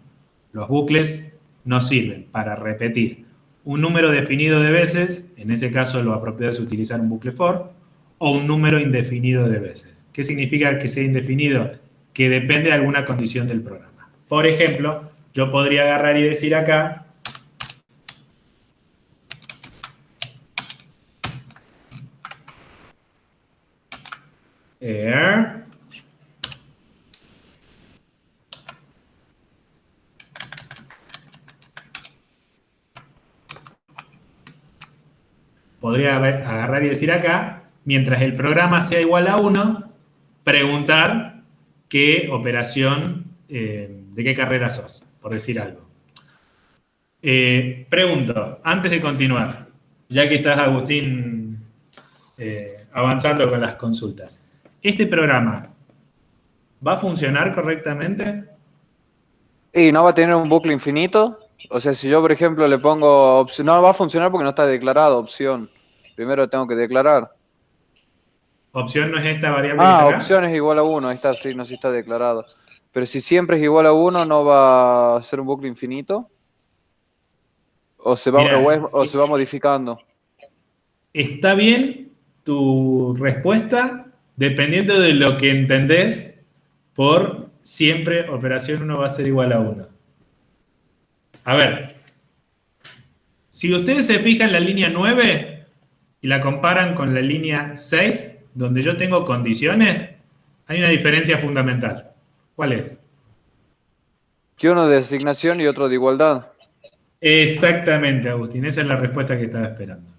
Los bucles nos sirven para repetir un número definido de veces, en ese caso lo apropiado es utilizar un bucle for, o un número indefinido de veces. ¿Qué significa que sea indefinido? Que depende de alguna condición del programa. Por ejemplo, yo podría agarrar y decir acá, podría agarrar y decir acá, mientras el programa sea igual a 1, preguntar qué operación, de qué carrera sos, por decir algo. Pregunto, antes de continuar, ya que estás, Agustín, avanzando con las consultas, ¿este programa va a funcionar correctamente? Y no va a tener un bucle infinito. O sea, si yo, por ejemplo, le pongo opción, no va a funcionar porque no está declarado opción. Primero tengo que declarar. Opción no es esta variable que está acá. Opción es igual a 1, ahí está, sí, no, sí está declarado. Pero si siempre es igual a 1, ¿no va a ser un bucle infinito? ¿O se va, Mirá, o se va modificando? está bien tu respuesta dependiendo de lo que entendés por siempre operación 1 va a ser igual a 1. A ver, si ustedes se fijan en la línea 9 y la comparan con la línea 6, donde yo tengo condiciones, hay una diferencia fundamental. ¿Cuál es? Que uno de asignación y otro de igualdad. Exactamente, Agustín, esa es la respuesta que estaba esperando.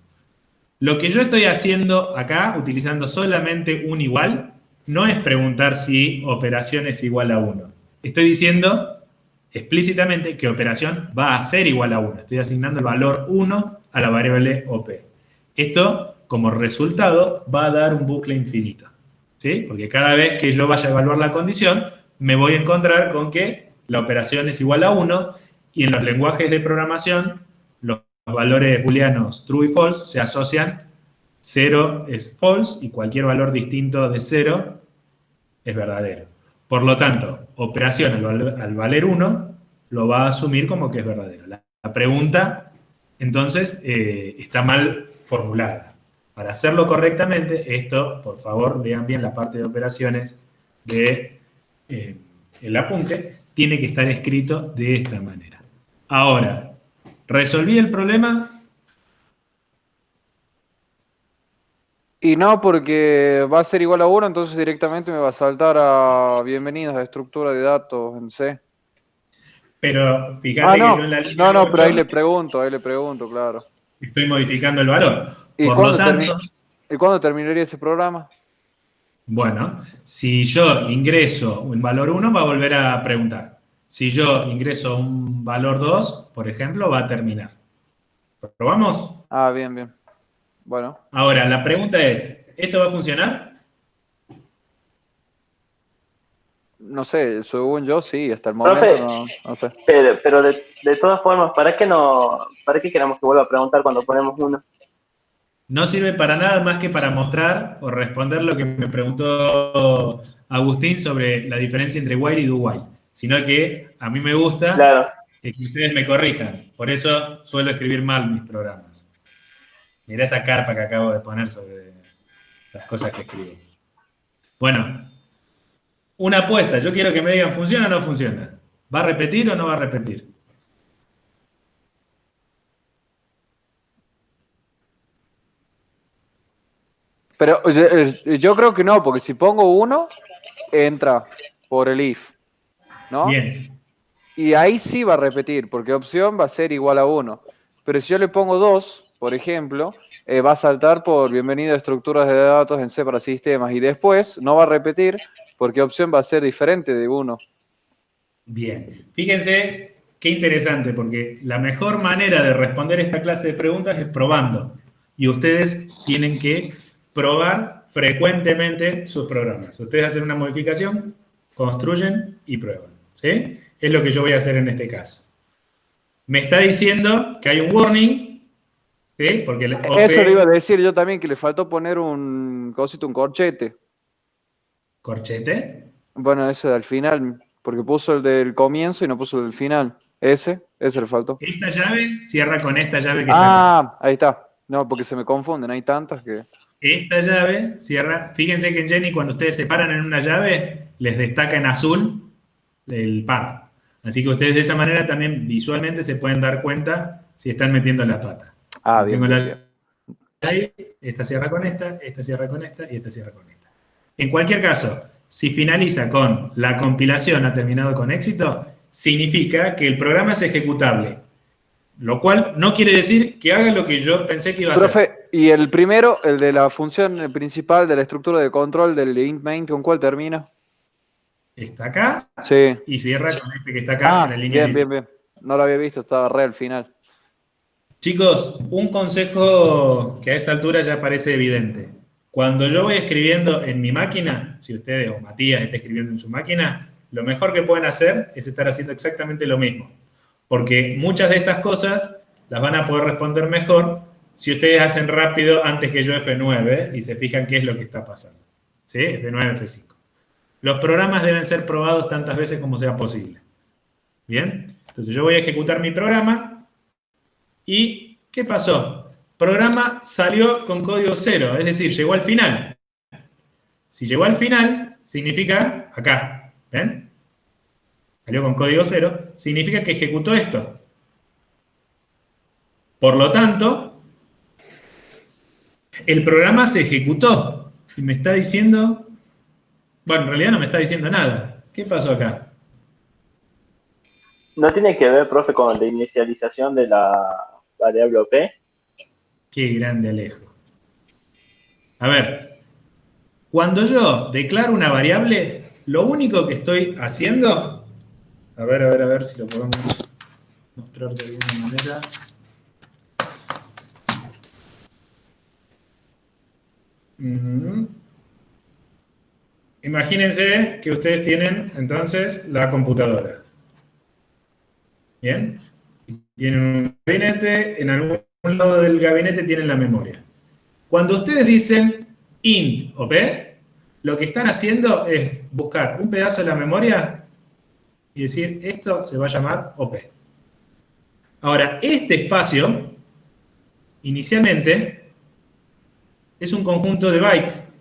Lo que yo estoy haciendo acá, utilizando solamente un igual, no es preguntar si operación es igual a 1. Estoy diciendo explícitamente que operación va a ser igual a 1. Estoy asignando el valor 1 a la variable OP. Esto, como resultado, va a dar un bucle infinito, ¿sí? Porque cada vez que yo vaya a evaluar la condición, me voy a encontrar con que la operación es igual a 1 y en los lenguajes de programación, los valores booleanos true y false se asocian. 0 es false y cualquier valor distinto de 0 es verdadero. Por lo tanto, operación al valer 1 lo va a asumir como que es verdadero. La pregunta, entonces, está mal formulada. Para hacerlo correctamente, esto, por favor, vean bien la parte de operaciones del apunte, tiene que estar escrito de esta manera. Ahora, ¿resolví el problema? Y no, porque va a ser igual a 1, entonces directamente me va a saltar a bienvenidos a estructura de datos en C. Pero fíjate que yo en la línea No, 8 pero ahí le pregunto, claro. estoy modificando el valor. ¿Y Por lo tanto, cuándo terminaría ese programa? bueno, si yo ingreso un valor 1, va a volver a preguntar. Si yo ingreso un valor 2, por ejemplo, va a terminar. ¿Probamos? Bien. Bueno. Ahora, la pregunta es, ¿esto va a funcionar? No sé, según yo sí, hasta el momento Profe, no sé. Pero de todas formas, ¿para qué queremos que vuelva a preguntar cuando ponemos 1? No sirve para nada más que para mostrar o responder lo que me preguntó Agustín sobre la diferencia entre while y do while. Sino que a mí me gusta Claro. que ustedes me corrijan. Por eso suelo escribir mal mis programas. Mirá esa carpa que acabo de poner sobre las cosas que escribo. Bueno, una apuesta. Yo quiero que me digan, ¿funciona o no funciona? ¿Va a repetir o no va a repetir? Pero yo creo que no, porque si pongo 1, entra por el if, ¿no? Bien. Y ahí sí va a repetir, porque opción va a ser igual a 1. Pero si yo le pongo 2, por ejemplo, va a saltar por bienvenido a estructuras de datos en C para sistemas. Y después no va a repetir, porque opción va a ser diferente de 1. Bien. Fíjense qué interesante, porque la mejor manera de responder esta clase de preguntas es probando. Y ustedes tienen que probar frecuentemente sus programas. Ustedes hacen una modificación, construyen y prueban. ¿Sí? Es lo que yo voy a hacer en este caso. Me está diciendo que hay un warning, ¿sí? Porque el OP, Eso le iba a decir yo también, que le faltó poner un corchete. ¿corchete? Bueno, ese al final, porque puso el del comienzo y no puso el del final. Ese le faltó. Esta llave cierra con esta llave que está acá. Ahí está. No, porque se me confunden, hay tantas que... Esta llave cierra. Fíjense que en Jenny, cuando ustedes se paran en una llave, les destaca en azul el par. Así que ustedes de esa manera también visualmente se pueden dar cuenta si están metiendo la pata. Bien. Ahí, esta cierra con esta cierra con esta y esta cierra con esta. En cualquier caso, si finaliza con la compilación ha terminado con éxito, significa que el programa es ejecutable Lo cual no quiere decir que haga lo que yo pensé que iba a hacer. Profe, y el primero, el de la función principal de la estructura de control del int main, ¿con cuál termina? Está acá Sí. y cierra con este que está acá en la línea bien, 10. bien. No lo había visto, estaba re al final. Chicos, un consejo que a esta altura ya parece evidente. Cuando yo voy escribiendo en mi máquina, si ustedes o Matías está escribiendo en su máquina, lo mejor que pueden hacer es estar haciendo exactamente lo mismo. Porque muchas de estas cosas las van a poder responder mejor si ustedes hacen rápido antes que yo F9 y se fijan qué es lo que está pasando. ¿Sí? F9, F5. Los programas deben ser probados tantas veces como sea posible. ¿Bien? Entonces yo voy a ejecutar mi programa y ¿qué pasó? Programa salió con código 0, es decir, llegó al final. Si llegó al final, significa acá. ¿Ven? Salió con código 0, significa que ejecutó esto. Por lo tanto, el programa se ejecutó. Y me está diciendo... Bueno, en realidad no me está diciendo nada. ¿Qué pasó acá? ¿No tiene que ver, profe, con la inicialización de la variable OP? Qué grande Alejo. A ver, cuando yo declaro una variable, lo único que estoy haciendo... A ver si lo podemos mostrar de alguna manera. Imagínense que ustedes tienen, entonces, la computadora. ¿Bien? Tienen un gabinete, en algún lado del gabinete tienen la memoria. Cuando ustedes dicen int o p, lo que están haciendo es buscar un pedazo de la memoria y decir, esto se va a llamar op. Ahora, este espacio, inicialmente, es un conjunto de bytes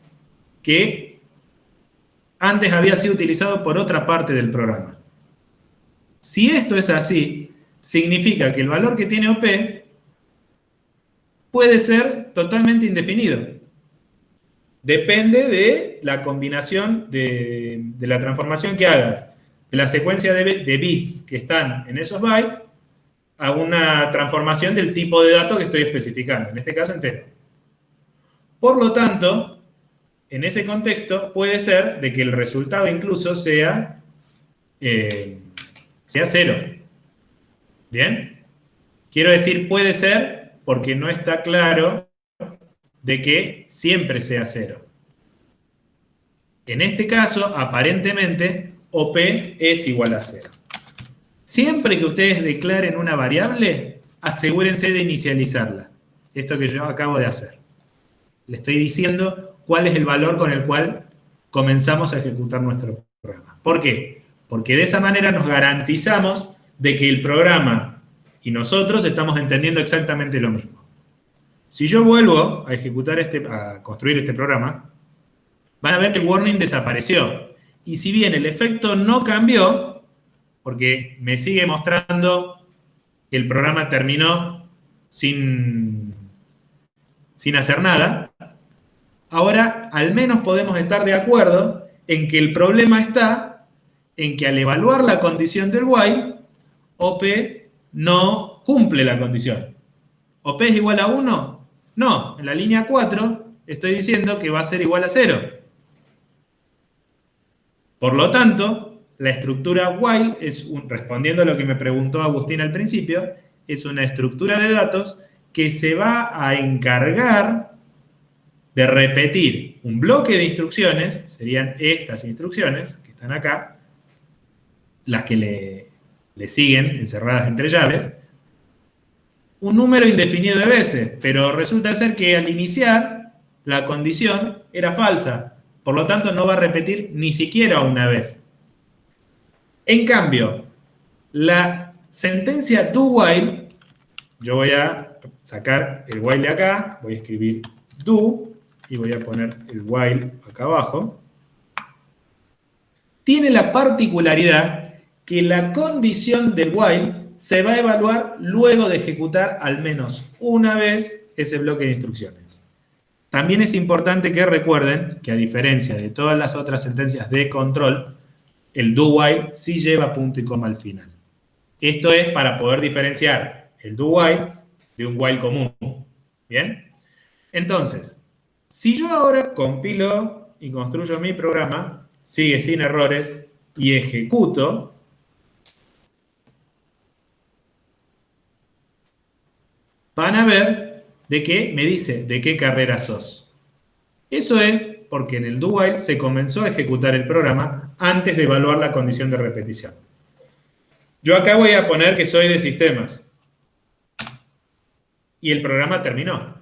que antes había sido utilizado por otra parte del programa. Si esto es así, significa que el valor que tiene OP puede ser totalmente indefinido. Depende de la combinación de la transformación que hagas, de la secuencia de bits que están en esos bytes, a una transformación del tipo de dato que estoy especificando, en este caso entero. Por lo tanto, en ese contexto puede ser de que el resultado incluso sea 0. ¿Bien? Quiero decir puede ser porque no está claro de que siempre sea 0. En este caso, aparentemente, OP es igual a 0. Siempre que ustedes declaren una variable, asegúrense de inicializarla. Esto que yo acabo de hacer. Le estoy diciendo cuál es el valor con el cual comenzamos a ejecutar nuestro programa. ¿Por qué? Porque de esa manera nos garantizamos de que el programa y nosotros estamos entendiendo exactamente lo mismo. Si yo vuelvo a ejecutar a construir este programa, van a ver que el warning desapareció. Y si bien el efecto no cambió, porque me sigue mostrando que el programa terminó sin hacer nada, ahora al menos podemos estar de acuerdo en que el problema está en que al evaluar la condición del while, OP no cumple la condición. ¿OP es igual a 1? No, en la línea 4 estoy diciendo que va a ser igual a 0. Por lo tanto, la estructura while, respondiendo a lo que me preguntó Agustín al principio, es una estructura de datos que se va a encargar de repetir un bloque de instrucciones, serían estas instrucciones que están acá, las que le siguen encerradas entre llaves, un número indefinido de veces, pero resulta ser que al iniciar la condición era falsa, por lo tanto no va a repetir ni siquiera una vez. En cambio, la sentencia do while, yo voy a sacar el while de acá, voy a escribir do y voy a poner el while acá abajo, tiene la particularidad que la condición del while se va a evaluar luego de ejecutar al menos una vez ese bloque de instrucciones. También es importante que recuerden que a diferencia de todas las otras sentencias de control, el do while sí lleva punto y coma al final. Esto es para poder diferenciar el do while de un while común. ¿Bien? Entonces, si yo ahora compilo y construyo mi programa, sigue sin errores, y ejecuto, van a ver de qué me dice, de qué carrera sos. Eso es porque en el do while se comenzó a ejecutar el programa antes de evaluar la condición de repetición. Yo acá voy a poner que soy de sistemas. Y el programa terminó.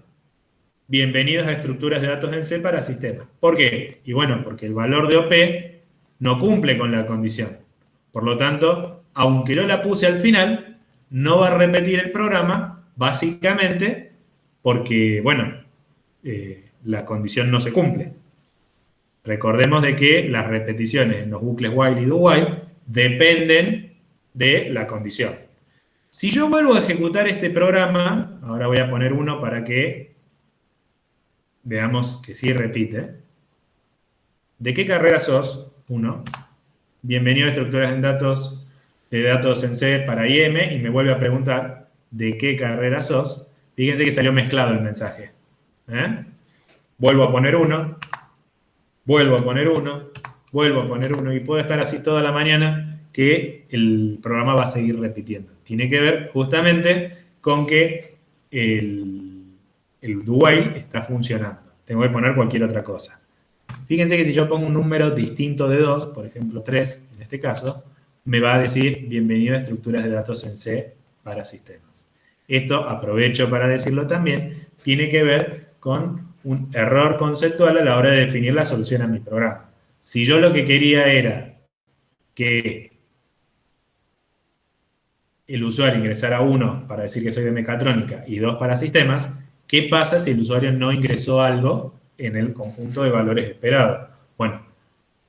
Bienvenidos a estructuras de datos en C para sistemas. ¿Por qué? Y bueno, porque el valor de OP no cumple con la condición. Por lo tanto, aunque yo la puse al final, no va a repetir el programa, básicamente porque, bueno, la condición no se cumple. Recordemos de que las repeticiones en los bucles while y do while dependen de la condición. Si yo vuelvo a ejecutar este programa, ahora voy a poner uno para que veamos que sí repite. ¿De qué carrera sos? 1. Bienvenido a estructuras de datos en C para IM, y me vuelve a preguntar ¿de qué carrera sos? Fíjense que salió mezclado el mensaje. Vuelvo a poner 1, vuelvo a poner 1, vuelvo a poner 1, y puedo estar así toda la mañana que el programa va a seguir repitiendo. Tiene que ver justamente con que el do while está funcionando. Tengo que poner cualquier otra cosa. Fíjense que si yo pongo un número distinto de 2, por ejemplo 3 en este caso, me va a decir bienvenido a estructuras de datos en C para sistemas. Esto, aprovecho para decirlo también, tiene que ver con un error conceptual a la hora de definir la solución a mi programa. Si yo lo que quería era que el usuario ingresara 1 para decir que soy de mecatrónica y 2 para sistemas, ¿qué pasa si el usuario no ingresó algo en el conjunto de valores esperados? Bueno,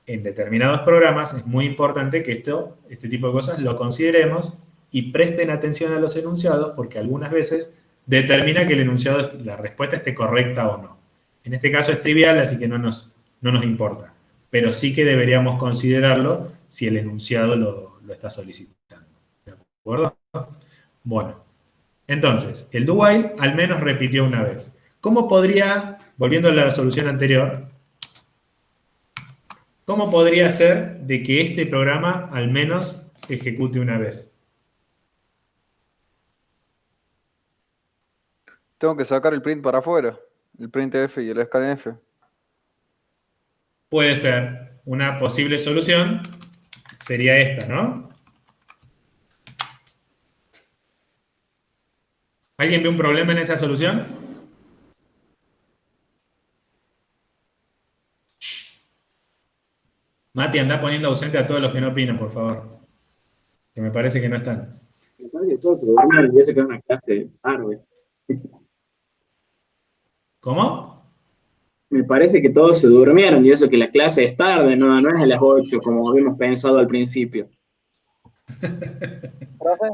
en determinados programas es muy importante que este tipo de cosas lo consideremos y presten atención a los enunciados, porque algunas veces determina que el enunciado, la respuesta esté correcta o no. En este caso es trivial, así que no nos importa. Pero sí que deberíamos considerarlo si el enunciado lo está solicitando. ¿De acuerdo? Bueno, entonces, el do while al menos repitió una vez. ¿Cómo podría, volviendo a la solución anterior, cómo podría ser de que este programa al menos ejecute una vez? Tengo que sacar el print para afuera, el printf y el scanf. Puede ser. Una posible solución sería esta, ¿no? ¿Alguien ve un problema en esa solución? Mati, anda poniendo ausente a todos los que no opinan, por favor. Que me parece que no están. Me parece que todos se durmieron y eso que es una clase tarde. ¿Cómo? Me parece que todos se durmieron y eso que la clase es tarde, no es a las 8 como habíamos pensado al principio. Profe,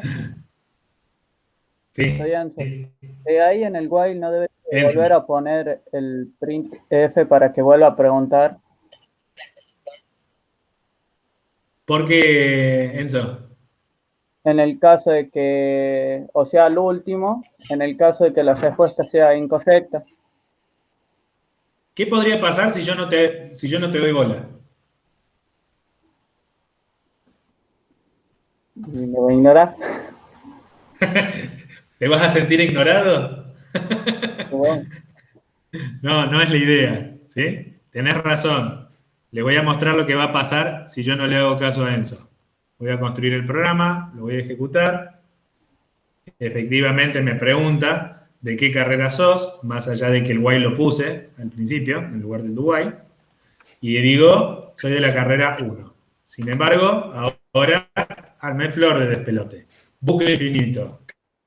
Sí. soy Enzo. Ahí en el while no debe Enzo. volver a poner el printf para que vuelva a preguntar. ¿Por qué, Enzo? En el caso de que, o sea, al último, en el caso de que la respuesta sea incorrecta. ¿Qué podría pasar si yo no te doy bola? Y me va a ignorar. ¿Te vas a sentir ignorado? Bueno, No, no es la idea, ¿sí? Tenés razón. Le voy a mostrar lo que va a pasar si yo no le hago caso a Enzo. Voy a construir el programa, lo voy a ejecutar. Efectivamente me pregunta de qué carrera sos, más allá de que el while lo puse al principio, en lugar del do while. Y digo, soy de la carrera 1. Sin embargo, ahora armé flor de despelote. Bucle infinito.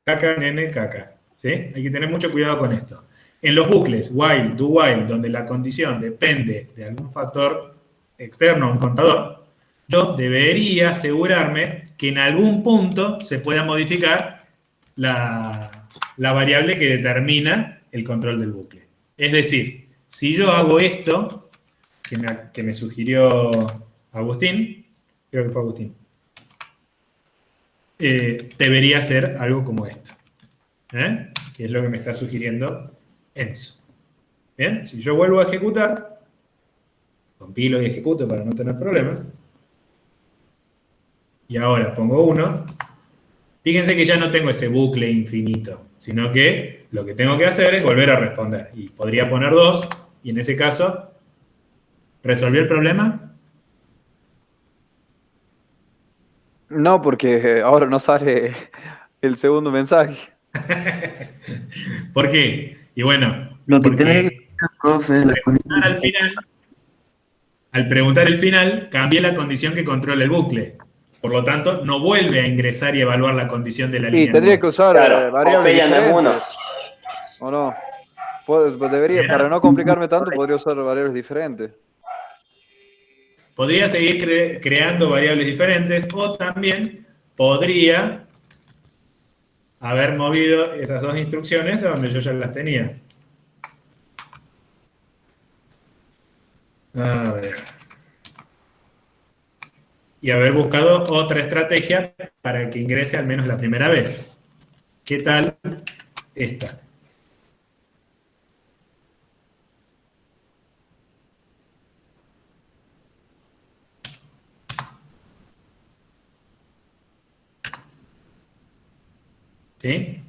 Caca, nene, caca. ¿Sí? Hay que tener mucho cuidado con esto. En los bucles while, do while, donde la condición depende de algún factor externo, un contador, yo debería asegurarme que en algún punto se pueda modificar la variable que determina el control del bucle. Es decir, si yo hago esto, que me sugirió Agustín, creo que fue Agustín, debería ser algo como esto. Que es lo que me está sugiriendo Enzo. Bien, si yo vuelvo a ejecutar, compilo y ejecuto para no tener problemas, y ahora pongo 1, fíjense que ya no tengo ese bucle infinito, sino que lo que tengo que hacer es volver a responder. Y podría poner 2, y en ese caso, ¿resolvió el problema? No, porque ahora no sale el segundo mensaje. ¿Por qué? Y bueno, Lo que porque tendría que hacer, profe, es la condición al final, al preguntar el final, cambié la condición que controla el bucle. Por lo tanto, no vuelve a ingresar y evaluar la condición de la Y línea tendría que nueva. usar Claro, variables Popeye anda en uno. diferentes. ¿O no? Debería, Mira. para no complicarme tanto, podría usar variables diferentes. Podría seguir creando variables diferentes o también podría haber movido esas dos instrucciones a donde yo ya las tenía. A ver. Y haber buscado otra estrategia para que ingrese al menos la primera vez. ¿Qué tal esta? ¿Sí?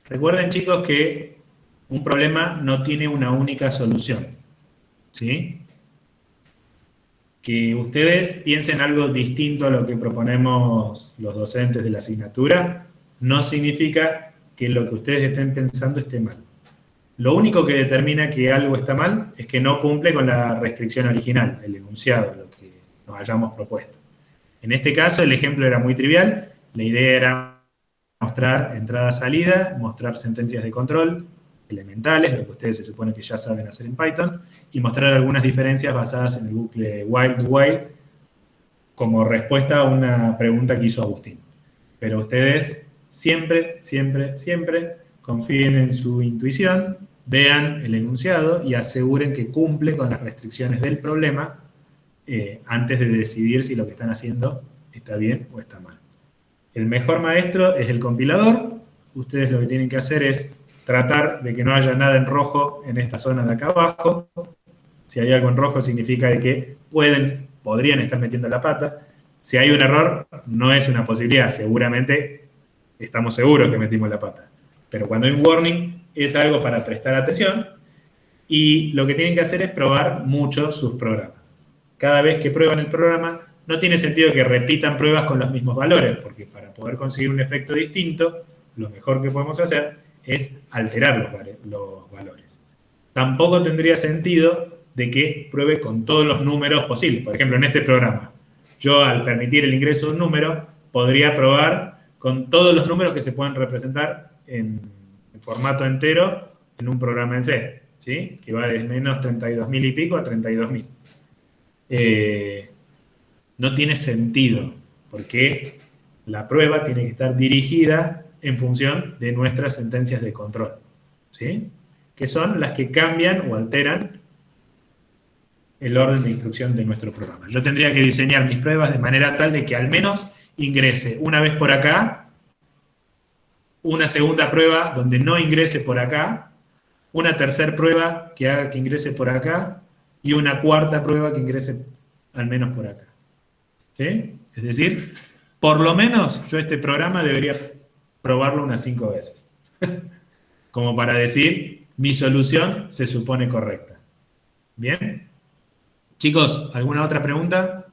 Recuerden, chicos, que un problema no tiene una única solución. ¿Sí? Que ustedes piensen algo distinto a lo que proponemos los docentes de la asignatura no significa que lo que ustedes estén pensando esté mal. Lo único que determina que algo está mal es que no cumple con la restricción original, el enunciado, lo que nos hayamos propuesto. En este caso, el ejemplo era muy trivial. La idea era mostrar entrada-salida, mostrar sentencias de control elementales, lo que ustedes se supone que ya saben hacer en Python, y mostrar algunas diferencias basadas en el bucle while-do-while como respuesta a una pregunta que hizo Agustín. Pero ustedes siempre, siempre, siempre confíen en su intuición, vean el enunciado y aseguren que cumple con las restricciones del problema antes de decidir si lo que están haciendo está bien o está mal. El mejor maestro es el compilador. Ustedes lo que tienen que hacer es tratar de que no haya nada en rojo en esta zona de acá abajo. Si hay algo en rojo significa de que podrían estar metiendo la pata. Si hay un error, no es una posibilidad. Seguramente estamos seguros que metimos la pata. Pero cuando hay un warning, es algo para prestar atención. Y lo que tienen que hacer es probar mucho sus programas. Cada vez que prueban el programa, no tiene sentido que repitan pruebas con los mismos valores, porque para poder conseguir un efecto distinto, lo mejor que podemos hacer es alterar los valores. Tampoco tendría sentido de que pruebe con todos los números posibles. Por ejemplo, en este programa, yo al permitir el ingreso de un número, podría probar con todos los números que se pueden representar en formato entero en un programa en C, ¿sí? Que va de menos 32.000 y pico a 32.000. No tiene sentido, porque la prueba tiene que estar dirigida en función de nuestras sentencias de control, ¿sí? Que son las que cambian o alteran el orden de instrucción de nuestro programa. Yo tendría que diseñar mis pruebas de manera tal de que al menos ingrese una vez por acá, una segunda prueba donde no ingrese por acá, una tercera prueba que haga que ingrese por acá y una cuarta prueba que ingrese al menos por acá. ¿Sí? Es decir, por lo menos yo este programa debería probarlo unas 5 veces. Como para decir, mi solución se supone correcta. ¿Bien? Chicos, ¿alguna otra pregunta?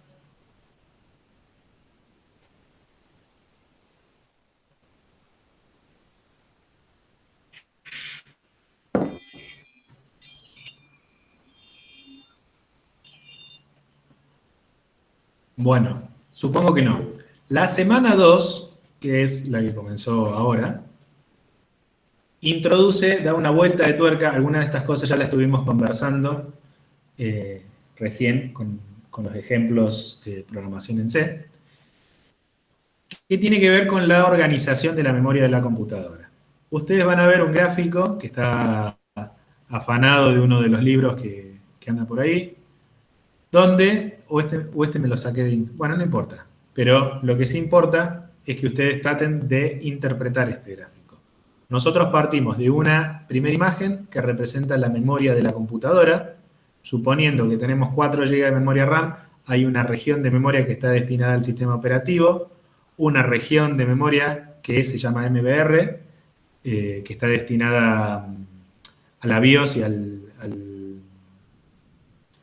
Bueno, supongo que no. La semana 2, que es la que comenzó ahora, da una vuelta de tuerca. Algunas de estas cosas ya las estuvimos conversando recién con los ejemplos de programación en C, que tiene que ver con la organización de la memoria de la computadora. Ustedes van a ver un gráfico que está afanado de uno de los libros que anda por ahí, donde, o este me lo saqué de... Bueno, no importa, pero lo que sí importa es que ustedes traten de interpretar este gráfico. Nosotros partimos de una primera imagen que representa la memoria de la computadora. Suponiendo que tenemos 4 GB de memoria RAM, hay una región de memoria que está destinada al sistema operativo, una región de memoria que se llama MBR, que está destinada a la BIOS y al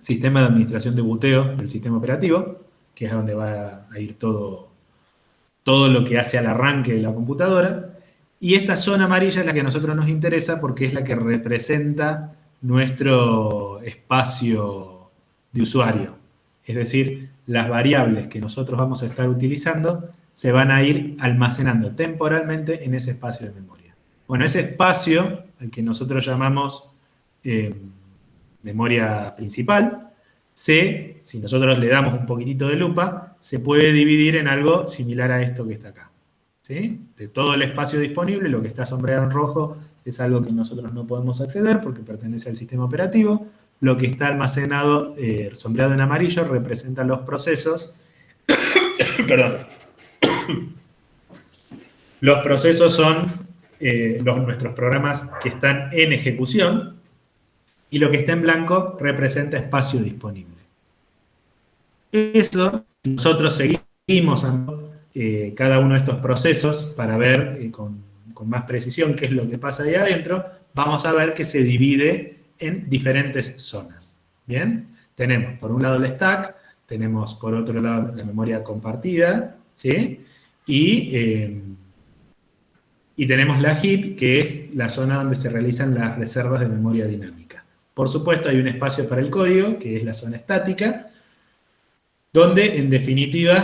sistema de administración de boteo del sistema operativo, que es a donde va a ir todo lo que hace al arranque de la computadora. Y esta zona amarilla es la que a nosotros nos interesa porque es la que representa nuestro espacio de usuario. Es decir, las variables que nosotros vamos a estar utilizando se van a ir almacenando temporalmente en ese espacio de memoria. Bueno, ese espacio, al que nosotros llamamos memoria principal, si nosotros le damos un poquitito de lupa, se puede dividir en algo similar a esto que está acá. ¿Sí? De todo el espacio disponible, lo que está sombreado en rojo es algo que nosotros no podemos acceder porque pertenece al sistema operativo. Lo que está almacenado, sombreado en amarillo, representa los procesos. Perdón. Los procesos son nuestros programas que están en ejecución, y lo que está en blanco representa espacio disponible. Eso, nosotros seguimos cada uno de estos procesos para ver con más precisión qué es lo que pasa ahí adentro. Vamos a ver que se divide en diferentes zonas. ¿Bien? Tenemos por un lado el stack, tenemos por otro lado la memoria compartida, ¿sí? Y tenemos la heap, que es la zona donde se realizan las reservas de memoria dinámica. Por supuesto, hay un espacio para el código, que es la zona estática, donde, en definitiva,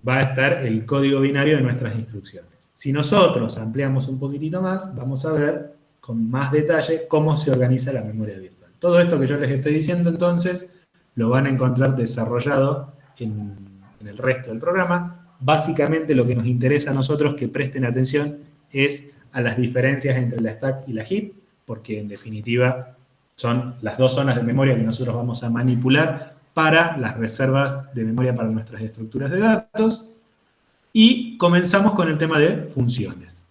va a estar el código binario de nuestras instrucciones. Si nosotros ampliamos un poquitito más, vamos a ver con más detalle cómo se organiza la memoria virtual. Todo esto que yo les estoy diciendo, entonces, lo van a encontrar desarrollado en el resto del programa. Básicamente, lo que nos interesa a nosotros que presten atención es a las diferencias entre la stack y la heap, porque, en definitiva, son las dos zonas de memoria que nosotros vamos a manipular para las reservas de memoria para nuestras estructuras de datos. Y comenzamos con el tema de funciones.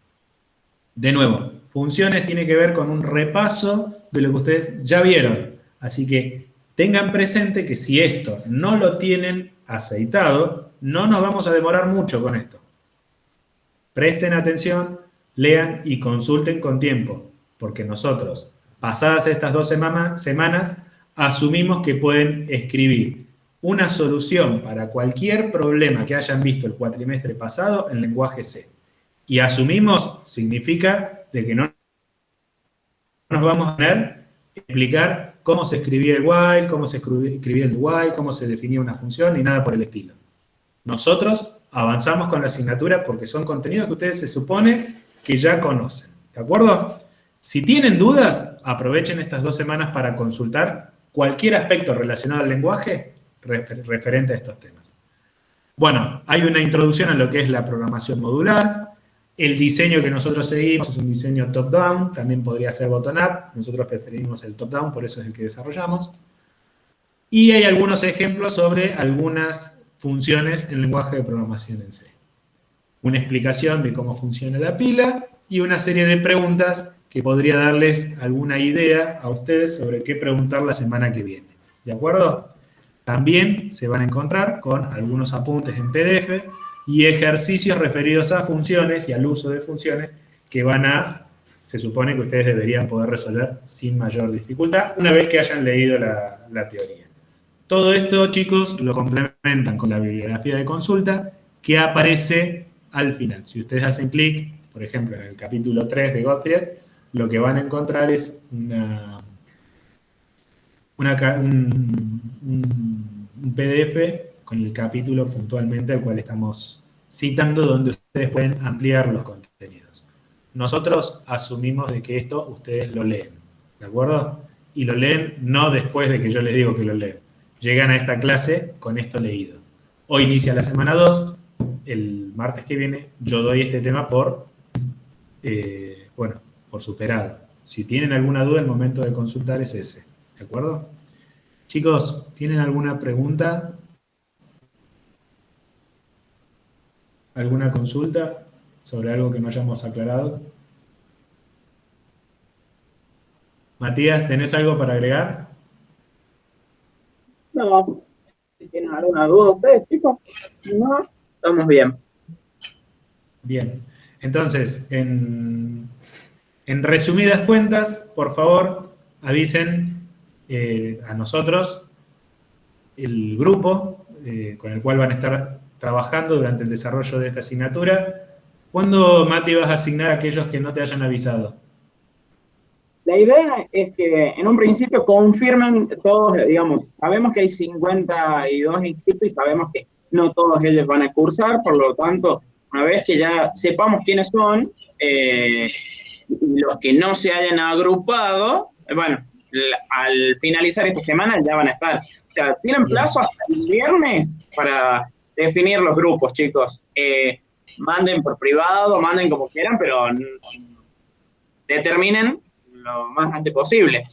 De nuevo, funciones tiene que ver con un repaso de lo que ustedes ya vieron. Así que tengan presente que si esto no lo tienen aceitado, no nos vamos a demorar mucho con esto. Presten atención, lean y consulten con tiempo, porque nosotros, pasadas estas 2 semanas, asumimos que pueden escribir una solución para cualquier problema que hayan visto el cuatrimestre pasado en lenguaje C. Y asumimos significa de que no nos vamos a poner a explicar cómo se escribía el while, cómo se escribía el while, cómo se definía una función, ni nada por el estilo. Nosotros avanzamos con la asignatura porque son contenidos que ustedes se supone que ya conocen. ¿De acuerdo? Si tienen dudas, aprovechen estas 2 semanas para consultar cualquier aspecto relacionado al lenguaje referente a estos temas. Bueno, hay una introducción a lo que es la programación modular. El diseño que nosotros seguimos es un diseño top-down, también podría ser bottom-up. Nosotros preferimos el top-down, por eso es el que desarrollamos. Y hay algunos ejemplos sobre algunas funciones en lenguaje de programación en C. Una explicación de cómo funciona la pila y una serie de preguntas que podría darles alguna idea a ustedes sobre qué preguntar la semana que viene. ¿De acuerdo? También se van a encontrar con algunos apuntes en PDF y ejercicios referidos a funciones y al uso de funciones que se supone que ustedes deberían poder resolver sin mayor dificultad una vez que hayan leído la teoría. Todo esto, chicos, lo complementan con la bibliografía de consulta que aparece al final. Si ustedes hacen clic, por ejemplo, en el capítulo 3 de Gottfried, lo que van a encontrar es un PDF con el capítulo puntualmente al cual estamos citando, donde ustedes pueden ampliar los contenidos. Nosotros asumimos de que esto ustedes lo leen, ¿de acuerdo? Y lo leen no después de que yo les digo que lo leen. Llegan a esta clase con esto leído. Hoy inicia la semana 2, el martes que viene yo doy este tema por superado. Si tienen alguna duda, el momento de consultar es ese, ¿de acuerdo? Chicos, ¿tienen alguna pregunta? ¿Alguna consulta sobre algo que no hayamos aclarado? Matías, ¿tenés algo para agregar? No, si tienen alguna duda ustedes, chicos, no, estamos bien. Bien. Entonces, en resumidas cuentas, por favor, avisen a nosotros, el grupo con el cual van a estar trabajando durante el desarrollo de esta asignatura. ¿Cuándo, Mati, vas a asignar a aquellos que no te hayan avisado? La idea es que en un principio confirmen todos, digamos, sabemos que hay 52 inscritos y sabemos que no todos ellos van a cursar, por lo tanto, una vez que ya sepamos quiénes son, los que no se hayan agrupado, bueno, al finalizar esta semana ya van a estar. O sea, tienen plazo hasta el viernes para definir los grupos, chicos. Manden por privado, manden como quieran, pero determinen lo más antes posible.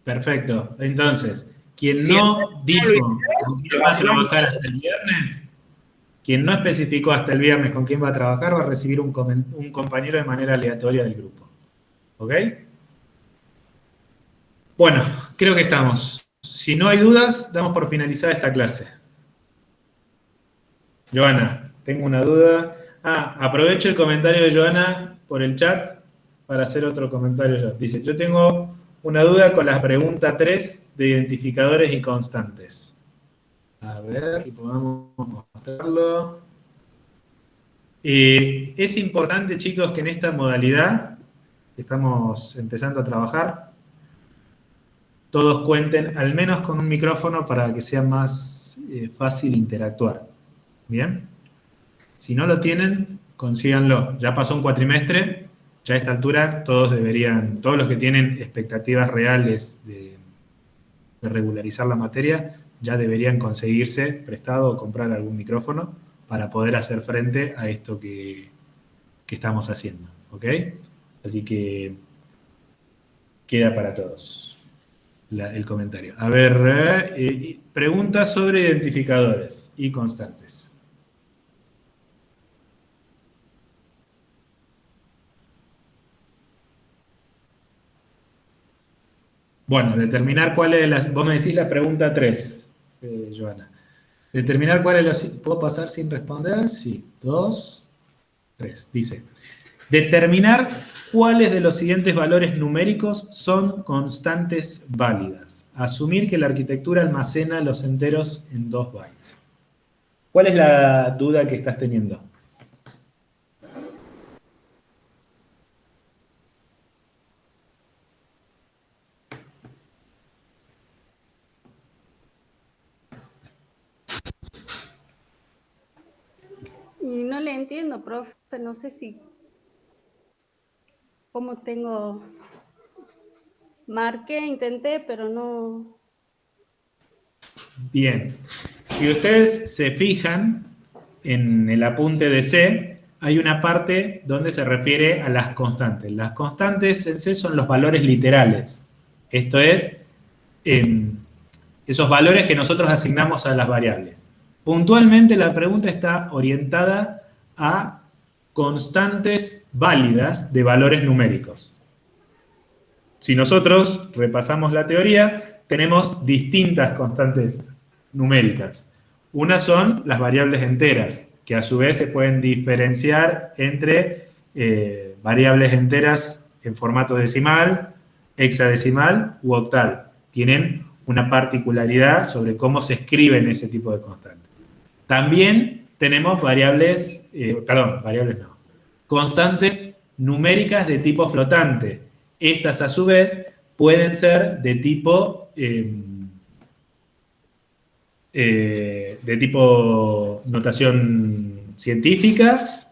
Perfecto. Entonces, quien no dijo con quién va a trabajar hasta el viernes, quien no especificó hasta el viernes con quién va a trabajar, va a recibir un compañero de manera aleatoria del grupo. ¿Ok? Bueno, creo que estamos. Si no hay dudas, damos por finalizada esta clase. Joana, tengo una duda. Aprovecho el comentario de Joana por el chat para hacer otro comentario yo. Dice, yo tengo una duda con la pregunta 3 de identificadores y constantes. A ver si podemos mostrarlo. Es importante, chicos, que en esta modalidad que estamos empezando a trabajar, todos cuenten al menos con un micrófono para que sea más fácil interactuar. ¿Bien? Si no lo tienen, consíganlo. Ya pasó un cuatrimestre, ya a esta altura todos los que tienen expectativas reales de regularizar la materia, ya deberían conseguirse prestado o comprar algún micrófono para poder hacer frente a esto que estamos haciendo. ¿Ok? Así que queda para todos el comentario. A ver, preguntas sobre identificadores y constantes. Bueno, determinar cuál es la... Vos me decís la pregunta 3, Joana. Determinar cuál es la... ¿Puedo pasar sin responder? Sí. 2, 3. Dice, determinar cuáles de los siguientes valores numéricos son constantes válidas. Asumir que la arquitectura almacena los enteros en 2 bytes. ¿Cuál es la duda que estás teniendo? Y no le entiendo, profe, no sé cómo tengo, marqué, intenté, pero no. Bien, si ustedes se fijan en el apunte de C, hay una parte donde se refiere a las constantes. Las constantes en C son los valores literales. Esto es, esos valores que nosotros asignamos a las variables. Puntualmente la pregunta está orientada a constantes válidas de valores numéricos. Si nosotros repasamos la teoría, tenemos distintas constantes numéricas. Una son las variables enteras, que a su vez se pueden diferenciar entre variables enteras en formato decimal, hexadecimal u octal. Tienen una particularidad sobre cómo se escriben ese tipo de constantes. También tenemos constantes numéricas de tipo flotante. Estas, a su vez, pueden ser de tipo notación científica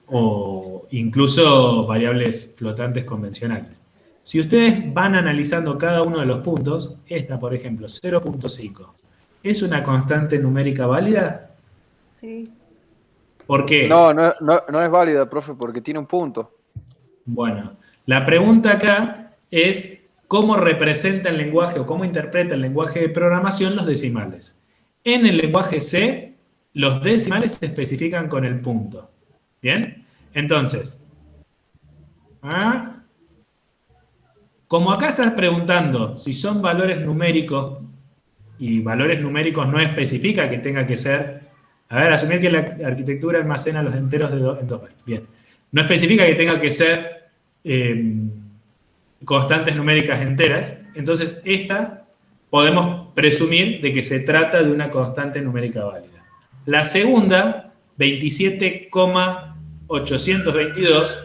o incluso variables flotantes convencionales. Si ustedes van analizando cada uno de los puntos, esta, por ejemplo, 0.5, ¿es una constante numérica válida? Sí. ¿Por qué? No es válida, profe, porque tiene un punto. Bueno, la pregunta acá es cómo representa el lenguaje o cómo interpreta el lenguaje de programación los decimales. En el lenguaje C, los decimales se especifican con el punto. ¿Bien? Entonces, Como acá estás preguntando si son valores numéricos, y valores numéricos no especifica que tenga que ser, a ver, asumir que la arquitectura almacena los enteros en 2 bytes, bien. No especifica que tenga que ser constantes numéricas enteras, entonces esta podemos presumir de que se trata de una constante numérica válida. La segunda, 27,822,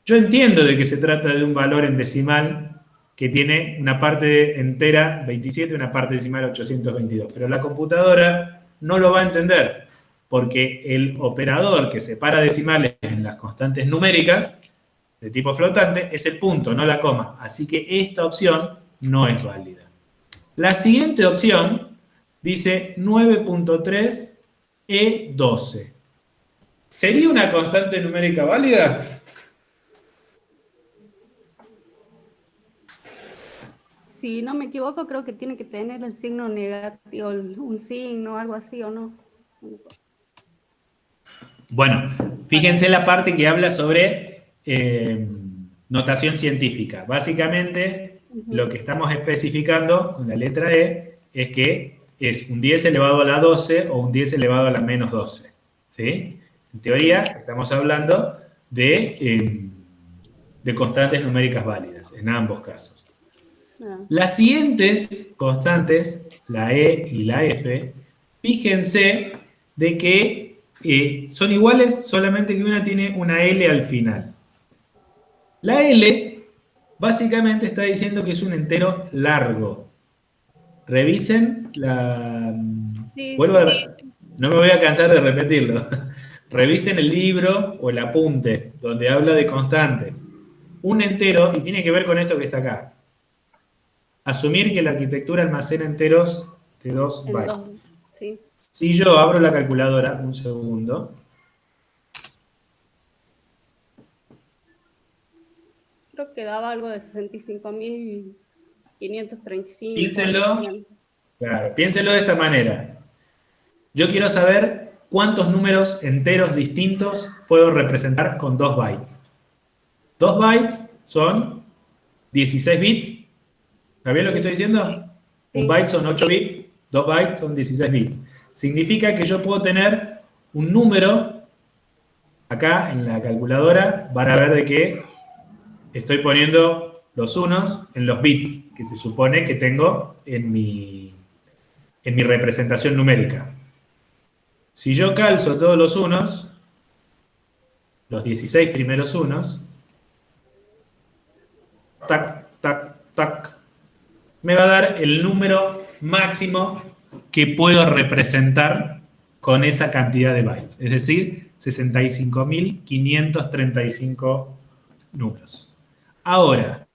yo entiendo de que se trata de un valor en decimal que tiene una parte entera 27 y una parte decimal 822, pero la computadora no lo va a entender, porque el operador que separa decimales en las constantes numéricas de tipo flotante es el punto, no la coma, así que esta opción no es válida. La siguiente opción dice 9.3 E12. ¿Sería una constante numérica válida? Si no me equivoco, creo que tiene que tener el signo negativo, un signo, algo así, ¿o no? Bueno, fíjense la parte que habla sobre notación científica. Básicamente, lo que estamos especificando con la letra E es que es un 10 elevado a la 12 o un 10 elevado a la menos 12. ¿Sí? En teoría, estamos hablando de constantes numéricas válidas, en ambos casos. Las siguientes constantes, la E y la F, fíjense de que son iguales, solamente que una tiene una L al final. La L básicamente está diciendo que es un entero largo. Revisen la... Sí, no me voy a cansar de repetirlo. Revisen el libro o el apunte, donde habla de constantes. Un entero, y tiene que ver con esto que está acá. Asumir que la arquitectura almacena enteros de 2 bytes. Sí. Si yo abro la calculadora, un segundo. Creo que daba algo de 65.535. Piénsenlo. Claro, piénsenlo de esta manera. Yo quiero saber cuántos números enteros distintos puedo representar con 2 bytes. 2 bytes son 16 bits. ¿Está bien lo que estoy diciendo? Sí. Un byte son 8 bits, 2 bytes son 16 bits. Significa que yo puedo tener un número, acá en la calculadora, van a ver de que estoy poniendo los unos en los bits, que se supone que tengo en mi representación numérica. Si yo calzo todos los unos, los 16 primeros unos, tac, tac, tac, me va a dar el número máximo que puedo representar con esa cantidad de bytes. Es decir, 65.535 números. Ahora,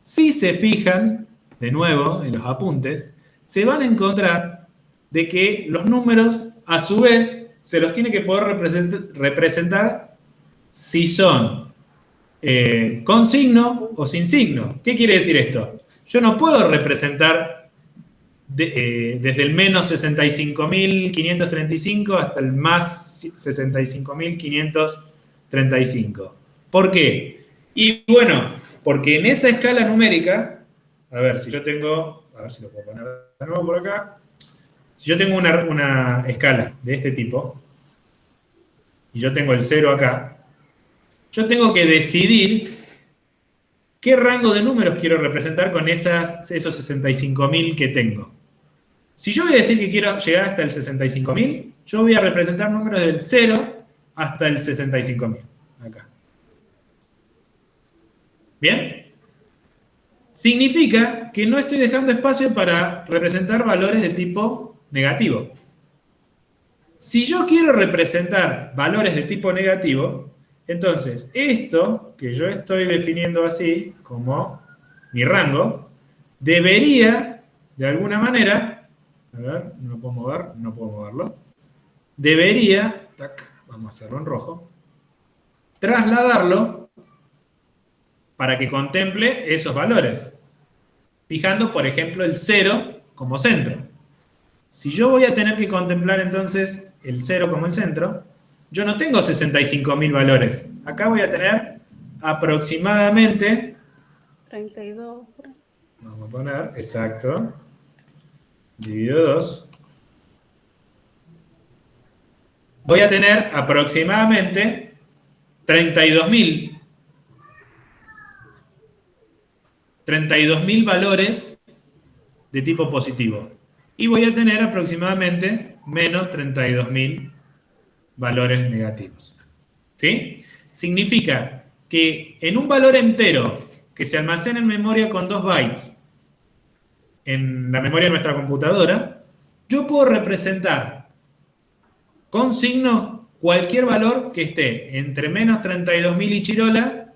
si se fijan, de nuevo, en los apuntes, se van a encontrar de que los números, a su vez, se los tiene que poder representar si son con signo o sin signo. ¿Qué quiere decir esto? Yo no puedo representar desde el menos 65.535 hasta el más 65.535. ¿Por qué? Y bueno, porque en esa escala numérica, a ver si yo tengo, a ver si lo puedo poner de nuevo por acá, si yo tengo una escala de este tipo, y yo tengo el 0 acá, yo tengo que decidir qué rango de números quiero representar con esos 65.000 que tengo. Si yo voy a decir que quiero llegar hasta el 65.000, yo voy a representar números del 0 hasta el 65.000. Acá. ¿Bien? Significa que no estoy dejando espacio para representar valores de tipo negativo. Si yo quiero representar valores de tipo negativo, entonces esto que yo estoy definiendo así, como mi rango, debería, de alguna manera, a ver, no puedo moverlo, debería, tac, vamos a hacerlo en rojo, trasladarlo para que contemple esos valores, fijando, por ejemplo, el 0 como centro. Si yo voy a tener que contemplar entonces el 0 como el centro, yo no tengo 65.000 valores. Acá voy a tener aproximadamente 32. Por ahí. Vamos a poner, exacto, dividido 2. Voy a tener aproximadamente 32.000 valores de tipo positivo. Y voy a tener aproximadamente menos 32.000 valores negativos. ¿Sí? Significa que en un valor entero que se almacena en memoria con 2 bytes, en la memoria de nuestra computadora, yo puedo representar con signo cualquier valor que esté entre menos 32.000 y chirola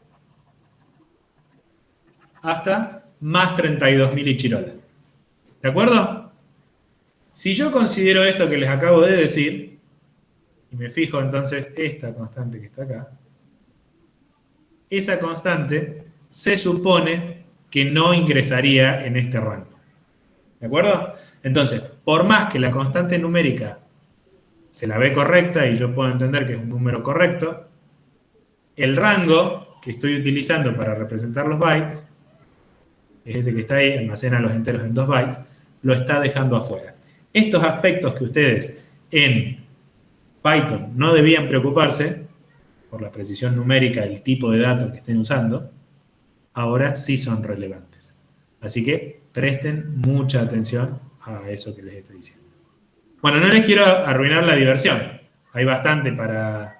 hasta más 32.000 y chirola. ¿De acuerdo? Si yo considero esto que les acabo de decir, y me fijo entonces esta constante que está acá, esa constante se supone que no ingresaría en este rango. ¿De acuerdo? Entonces, por más que la constante numérica se la ve correcta y yo puedo entender que es un número correcto, el rango que estoy utilizando para representar los bytes, es ese que está ahí, almacena los enteros en 2 bytes, lo está dejando afuera. Estos aspectos que ustedes en Python no debían preocuparse, por la precisión numérica del tipo de datos que estén usando, ahora sí son relevantes. Así que presten mucha atención a eso que les estoy diciendo. Bueno, no les quiero arruinar la diversión. Hay bastante para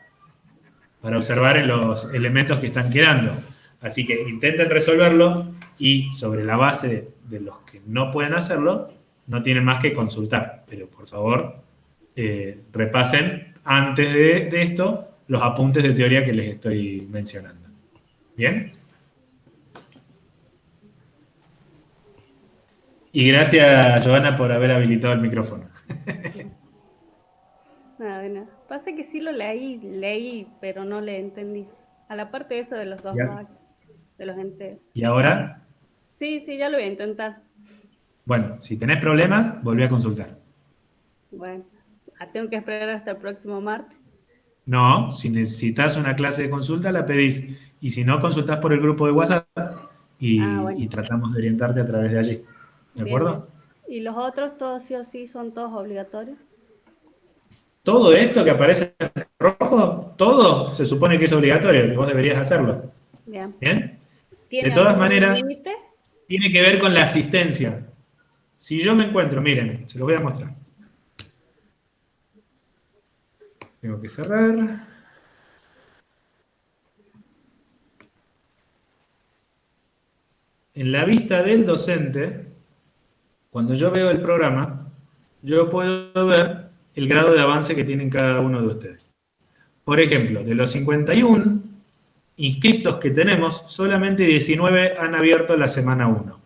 observar en los elementos que están quedando. Así que intenten resolverlo y sobre la base de los que no pueden hacerlo, no tienen más que consultar. Pero por favor, repasen antes de esto los apuntes de teoría que les estoy mencionando. ¿Bien? Y gracias, Joana, por haber habilitado el micrófono. Nada, de nada. Pasa que sí lo leí, pero no le entendí. A la parte de eso de los 2 bytes, de los enteros. ¿Y ahora? Sí, ya lo voy a intentar. Bueno, si tenés problemas, volví a consultar. Bueno, tengo que esperar hasta el próximo martes. No, si necesitas una clase de consulta, la pedís. Y si no, consultás por el grupo de WhatsApp y tratamos de orientarte a través de allí. ¿De acuerdo? Bien. ¿Y los otros todos sí o sí son todos obligatorios? Todo esto que aparece en rojo, todo se supone que es obligatorio, que vos deberías hacerlo. Bien. ¿Bien? ¿Tiene De todas algún maneras, límite? tiene que ver con la asistencia. Si yo me encuentro, miren, se los voy a mostrar. Tengo que cerrar. En la vista del docente, cuando yo veo el programa, yo puedo ver el grado de avance que tienen cada uno de ustedes. Por ejemplo, de los 51 inscriptos que tenemos, solamente 19 han abierto la semana 1.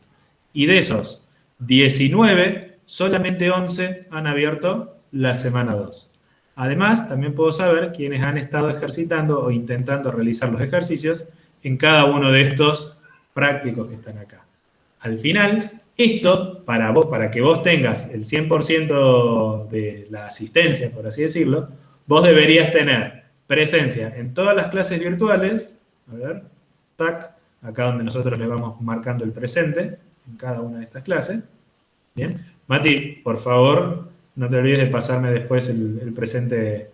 Y de esos 19, solamente 11 han abierto la semana 2. Además, también puedo saber quiénes han estado ejercitando o intentando realizar los ejercicios en cada uno de estos prácticos que están acá. Al final, esto, para que vos tengas el 100% de la asistencia, por así decirlo, vos deberías tener presencia en todas las clases virtuales, a ver, tac, acá donde nosotros le vamos marcando el presente, en cada una de estas clases. Bien. Mati, por favor, no te olvides de pasarme después el presente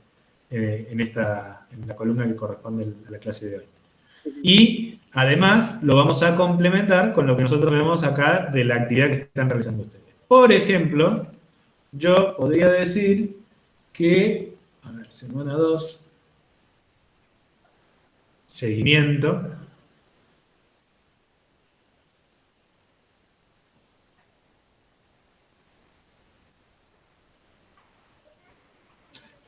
en la columna que corresponde a la clase de hoy. Y además lo vamos a complementar con lo que nosotros vemos acá de la actividad que están realizando ustedes. Por ejemplo, yo podría decir que, a ver, semana 2, seguimiento.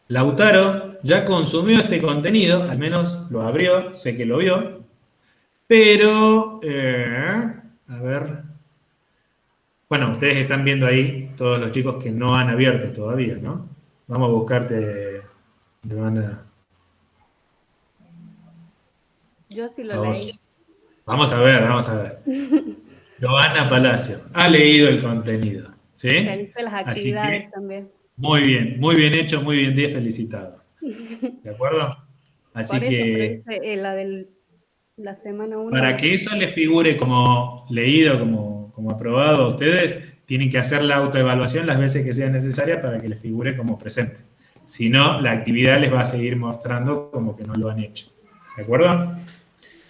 Lautaro ya consumió este contenido, al menos lo abrió, sé que lo vio, pero, a ver, bueno, ustedes están viendo ahí todos los chicos que no han abierto todavía, ¿no? Vamos a buscarte, Joana. Yo sí lo leí. Vamos a ver. Joana Palacio ha leído el contenido, ¿sí? Realizé las actividades también. Muy bien hecho, muy bien felicitado. ¿De acuerdo? Así Por eso, que... pero la del La semana 1. Para que eso les figure como leído, como aprobado a ustedes, tienen que hacer la autoevaluación las veces que sea necesaria para que les figure como presente. Si no, la actividad les va a seguir mostrando como que no lo han hecho. ¿De acuerdo?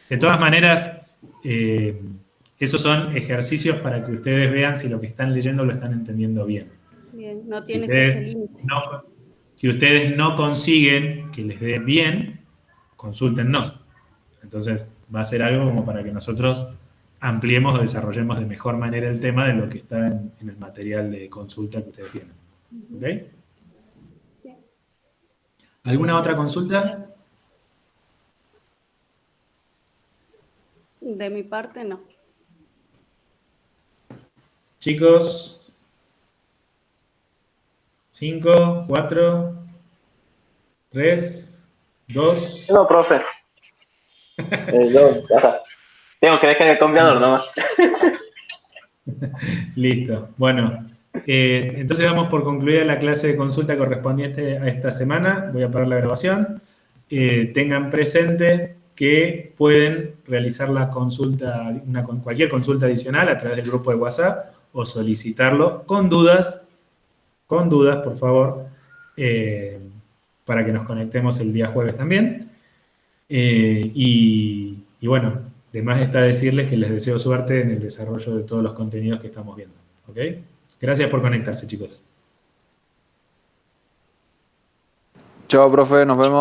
De todas maneras, esos son ejercicios para que ustedes vean si lo que están leyendo lo están entendiendo bien. Bien, no Si tiene fecha ustedes límite. si ustedes no consiguen que les dé bien, consúltennos. Entonces, va a ser algo como para que nosotros ampliemos o desarrollemos de mejor manera el tema de lo que está en el material de consulta que ustedes tienen. ¿Ok? ¿Alguna otra consulta? De mi parte, no. Chicos, 5, 4, 3, 2. No, profe. Yo, ya está. Tengo que dejar el computador nomás. Listo. Bueno, entonces damos por concluida la clase de consulta correspondiente a esta semana. Voy a parar la grabación. Tengan presente que pueden realizar la consulta, cualquier consulta adicional a través del grupo de WhatsApp o solicitarlo con dudas, por favor, para que nos conectemos el día jueves también. Y bueno, de más está decirles que les deseo suerte en el desarrollo de todos los contenidos que estamos viendo. ¿Ok? Gracias por conectarse, chicos. Chao, profe, nos vemos.